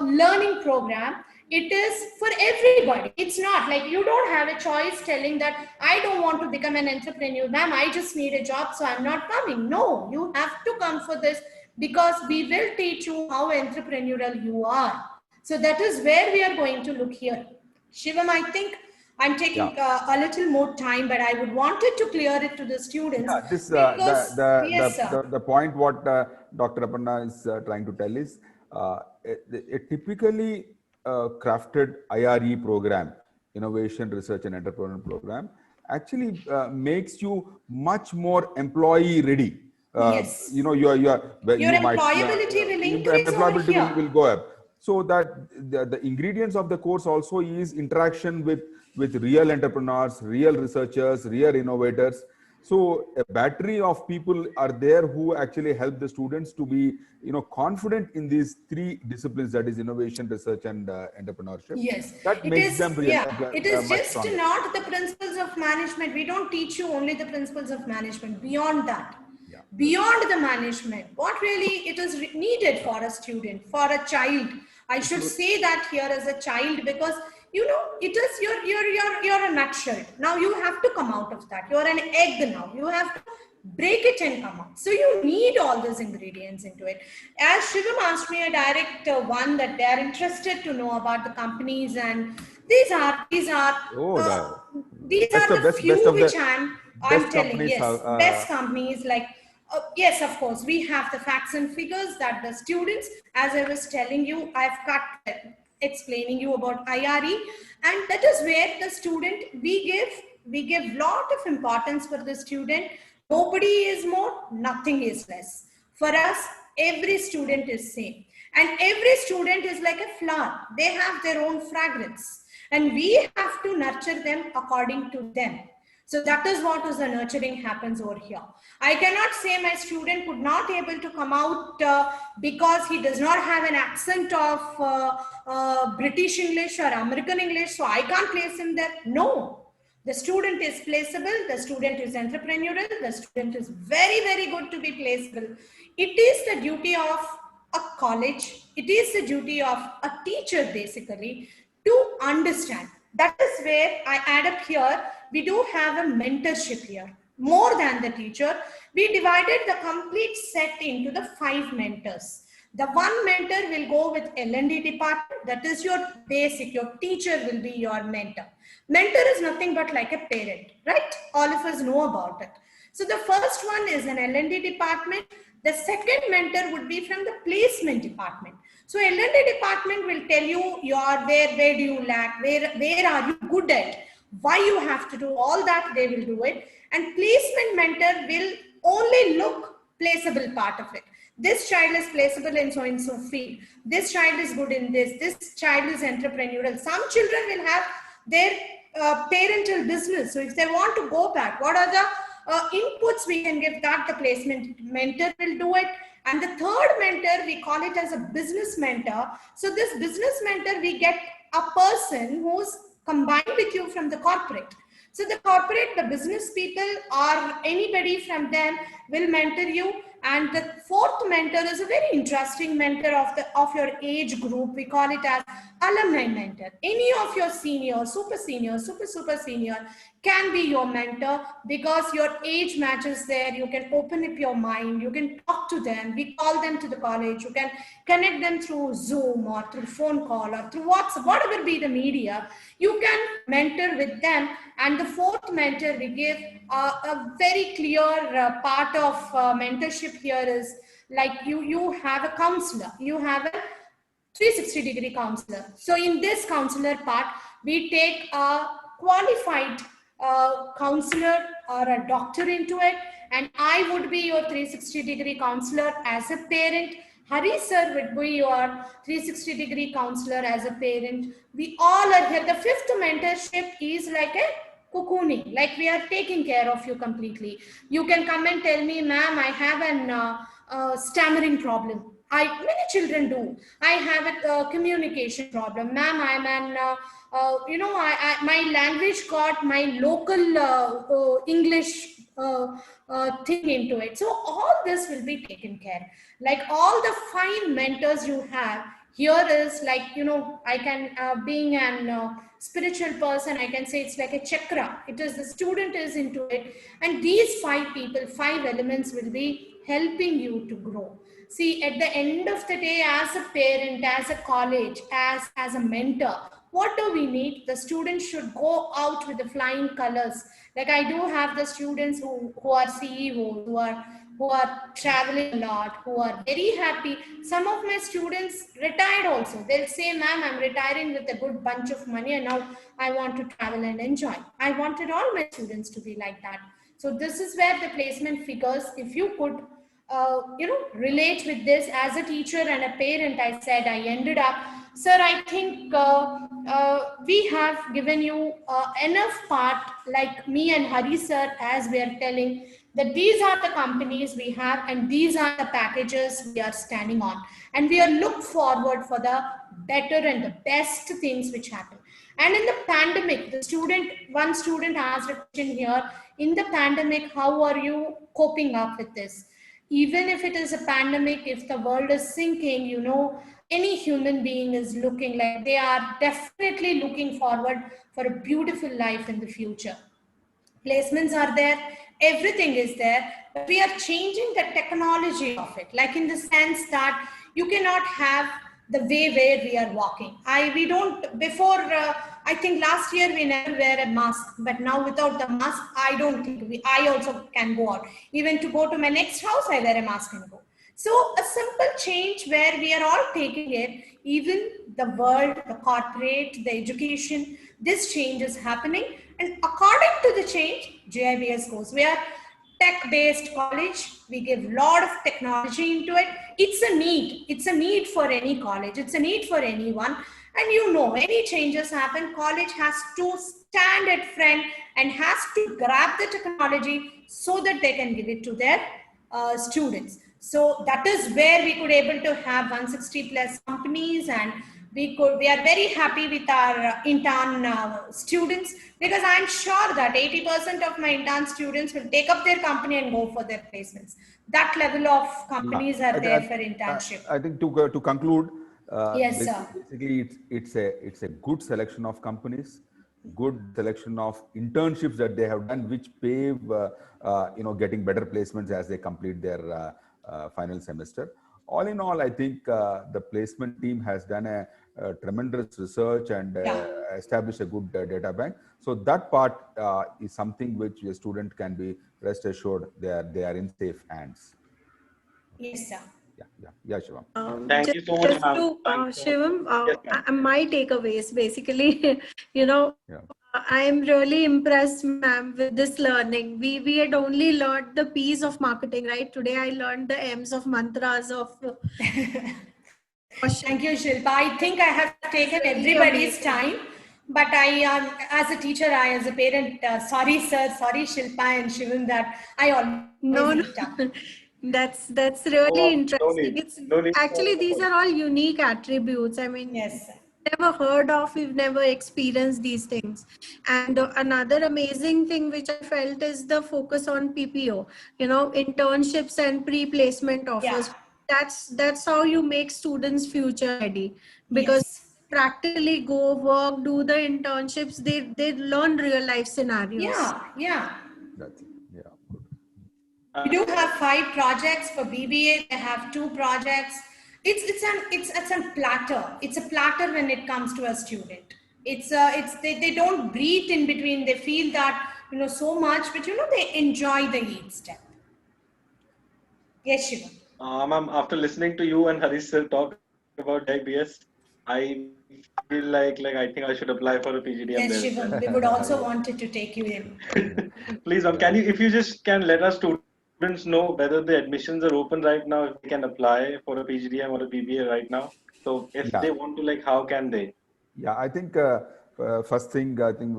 learning program. It is for everybody. It's not like you don't have a choice telling that I don't want to become an entrepreneur, ma'am, I just need a job, so I'm not coming. No, you have to come for this because we will teach you how entrepreneurial you are. So that is where we are going to look here. Shivam, I think I'm taking a little more time, but I would wanted to clear it to the students. Yeah, this, yes, the point what Dr. Aparna is trying to tell is a typically crafted IRE program, Innovation, Research and Entrepreneurial Program, actually makes you much more employee ready. Yes. Your employability will increase. Employability will go up. So that the ingredients of the course also is interaction with real entrepreneurs, real researchers, real innovators. So a battery of people are there who actually help the students to be, confident in these three disciplines, that is innovation, research, and entrepreneurship. Yes, that makes them really. It is just stronger. Not the principles of management. We don't teach you only the principles of management. Beyond that, beyond the management, what really it is needed for a student, for a child. I should say that here as a child, because you know, it is you're a nutshell. Now you have to come out of that. You're an egg now. You have to break it and come out. So you need all those ingredients into it. As Shivam asked me a direct one that they are interested to know about the companies, and these are the few which I'm telling. Yes, best companies like. Yes, of course, we have the facts and figures that the students, as I was telling you, I've cut explaining you about IRE, and that is where the student, we give lot of importance for the student. Nobody is more, nothing is less. For us, every student is same, and every student is like a flower. They have their own fragrance, and we have to nurture them according to them. So that is what is the nurturing happens over here. I cannot say my student could not able to come out because he does not have an accent of British English or American English, so I can't place him there. No, the student is placeable, the student is entrepreneurial, the student is very, very good to be placeable. It is the duty of a college, it is the duty of a teacher basically to understand. That is where I add up here, we do have a mentorship here. More than the teacher, we divided the complete set into the 5 mentors. The one mentor will go with L&D department. That is your basic, your teacher will be your mentor. Mentor is nothing but like a parent, right? All of us know about it. So the first one is an L&D department. The second mentor would be from the placement department. So L&D department will tell you where do you lack, where are you good at, why you have to do all that, they will do it. And placement mentor will only look placeable part of it. This child is placeable in so and so field. This child is good in this. This child is entrepreneurial. Some children will have their parental business. So if they want to go back, what are the inputs we can give, that the placement mentor will do it. And the third mentor, we call it as a business mentor. So this business mentor, we get a person who's combined with you from the corporate. So the corporate, the business people or anybody from them will mentor you. And the fourth mentor is a very interesting mentor of your age group. We call it as alumni mentor. Any of your senior, super senior, super senior can be your mentor because your age matches there. You can open up your mind. You can talk to them. We call them to the college. You can connect them through Zoom or through phone call or through WhatsApp, whatever be the media. You can mentor with them. And the fourth mentor, we give a very clear part of mentorship here is like you have a counselor. You have a 360-degree counselor. So in this counselor part, we take a qualified counselor or a doctor into it, and I would be your 360-degree counselor as a parent. Hari sir would be your 360-degree counselor as a parent. We all are here. The fifth mentorship is like a cocooning, like we are taking care of you completely. You can come and tell me, ma'am, I have an stammering problem. Many children do. I have a communication problem, ma'am. I'm an my language got my local English thing into it. So all this will be taken care. Like all the 5 mentors you have here is like, I can being an spiritual person, I can say it's like a chakra. It is the student is into it, and these 5 people, 5 elements will be helping you to grow. See, at the end of the day, as a parent, as a college, as a mentor, what do we need? The students should go out with the flying colors. Like I do have the students who are CEOs, who are traveling a lot, who are very happy. Some of my students retired also. They'll say, ma'am, I'm retiring with a good bunch of money and now I want to travel and enjoy. I wanted all my students to be like that. So this is where the placement figures, if you could relate with this as a teacher and a parent, I said, I ended up, sir, I think we have given you enough part, like me and Hari sir, as we are telling, that these are the companies we have and these are the packages we are standing on. And we are look forward for the better and the best things which happen. And in the pandemic, one student asked a question here, in the pandemic, how are you coping up with this? Even if it is a pandemic, if the world is sinking, you know, any human being is looking like they are definitely looking forward for a beautiful life in the future. Placements are there, everything is there, but we are changing the technology of it, like in the sense that you cannot have the way where we are walking. We don't before I think last year we never wear a mask, but now without the mask I don't think I also can go out. Even to go to my next house I wear a mask and go. So a simple change where we are all taking it, even the world, the corporate, the education, this change is happening. And according to the change, GIBS goes. We are tech-based college. We give a lot of technology into it. It's a need. It's a need for any college. It's a need for anyone. And you know, any changes happen, college has to stand at front and has to grab the technology so that they can give it to their students. So that is where we could able to have 160 plus companies, and we are very happy with our intern students, because I'm sure that 80% of my intern students will take up their company and go for their placements. That level of companies are there for internship. I think to conclude, Yes, sir. basically it's a good selection of companies, good selection of internships that they have done, which pave getting better placements as they complete their final semester. All in all, I think the placement team has done a tremendous research and established a good data bank. So that part is something which a student can be rest assured they are in safe hands. Yes, sir. Yeah, Shivam. Thank you so much, Just to Shivam, my takeaways basically, I am really impressed, ma'am, with this learning. We had only learned the P's of marketing, right? Today I learned the M's of mantras of. Thank you, Shilpa. I think I have taken everybody's time, but I, as a teacher, as a parent, sorry, sir, sorry, Shilpa and Shivam, that I always No. That's really interesting. No need Actually, these are all unique attributes. I mean, yes, never heard of, we've never experienced these things. And another amazing thing which I felt is the focus on PPO, internships and pre-placement offers. That's how you make students future ready, because practically go work, do the internships, they learn real life scenarios. That's it. Yeah. We do have 5 projects for BBA. They have 2 projects. It's a platter. It's a platter when it comes to a student. They don't breathe in between. They feel that so much, but they enjoy the each step. Yes, Shiva. Ma'am, after listening to you and Harish sir talk about GIBS, I feel like I think I should apply for a PGDM yes, there. Shivam, we would also wanted to take you in. Please, ma'am, if you just can let us students know whether the admissions are open right now, if they can apply for a PGDM or a BBA right now. So if they want to, how can they? Yeah, I think first thing, I think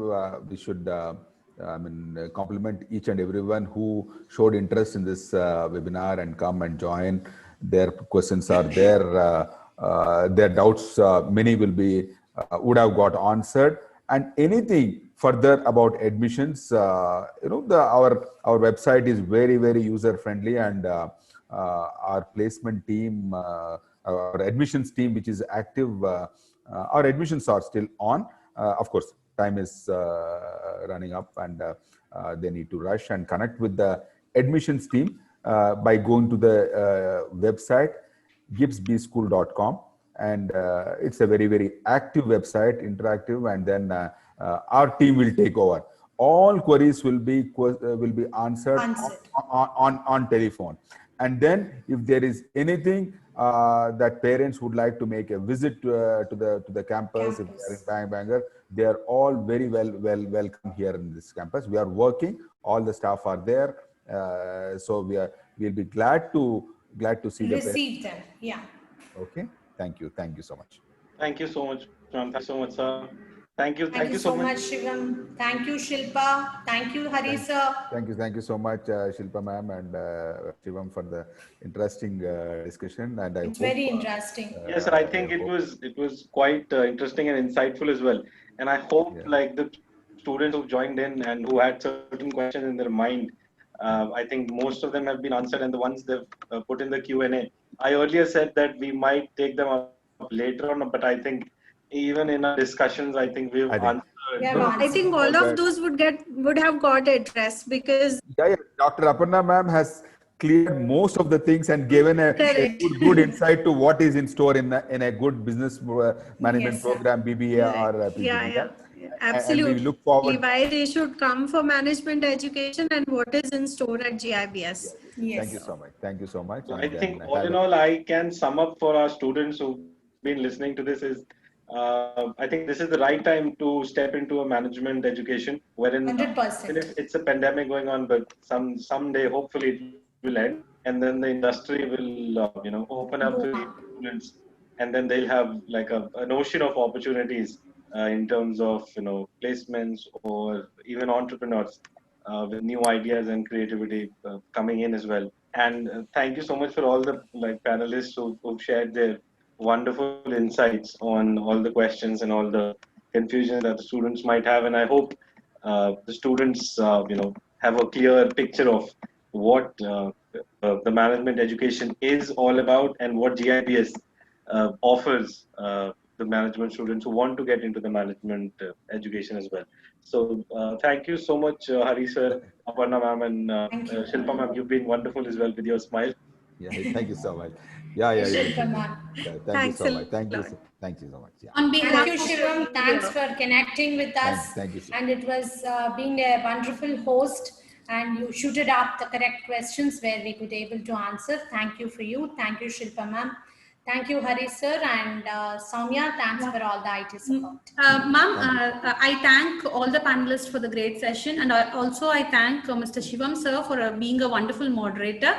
we should compliment each and everyone who showed interest in this webinar and come and join. Their questions are there. Their doubts, many would have got answered. And anything further about admissions, our website is very, very user friendly, and our placement team, our admissions team, which is active. Our admissions are still on. Of course, time is running up, and they need to rush and connect with the admissions team by going to the website gibsbschool.com, and it's a very, very active website, interactive, and then our team will take over. All queries will be answered on telephone. And then if there is anything that parents would like to make a visit to the campus, if they are in Bangalore, they are all very welcome here in this campus. We are working, all the staff are there, so we'll be glad to see receive them. Yeah. Okay. Thank you so much. Thank you so much, ma'am. Thank you so much, sir. Thank you so much, Shivam. Thank you, Shilpa. Thank you, Hari sir. Thank you so much, Shilpa ma'am and Shivam, for the interesting discussion. And it's very interesting. Yes, sir. I think it was quite interesting and insightful as well. And I hope the students who joined in and who had certain questions in their mind, I think most of them have been answered, and the ones they've put in the Q&A. I earlier said that we might take them up later on, but I think even in our discussions, I think we've answered. I think all of those would have got addressed, because Dr. Aparna ma'am has cleared most of the things and given a good insight to what is in store in a good business management program, BBA or PGDM. Absolutely. And we look forward. Why they should come for management education and what is in store at GIBS. Thank you so much. Thank you so much. So I think all in all, I can sum up for our students who've been listening to this is, I think this is the right time to step into a management education, wherein 100%. if it's a pandemic going on, but someday hopefully it will end, and then the industry will open up to students, and then they'll have like an ocean of opportunities in terms of placements or even entrepreneurs with new ideas and creativity coming in as well. And thank you so much for all the panelists who've shared their wonderful insights on all the questions and all the confusion that the students might have. And I hope the students, have a clear picture of what the management education is all about and what GIBS offers the management students who want to get into the management education as well. So thank you so much, Hari sir, Aparna ma'am, and Shilpa ma'am. You've been wonderful as well with your smile. Thank you so much. Shilpa ma'am. Thank you so much. Thank you so much. On behalf of Shivam, thanks for connecting with us. Thank you. And it was being a wonderful host, and you shooted up the correct questions where we could able to answer. Thank you for you. Thank you, Shilpa ma'am. Thank you, Hari sir, and Soumya, thanks for all the IT support. Ma'am, I thank all the panelists for the great session, and I thank Mr. Shivam sir for being a wonderful moderator.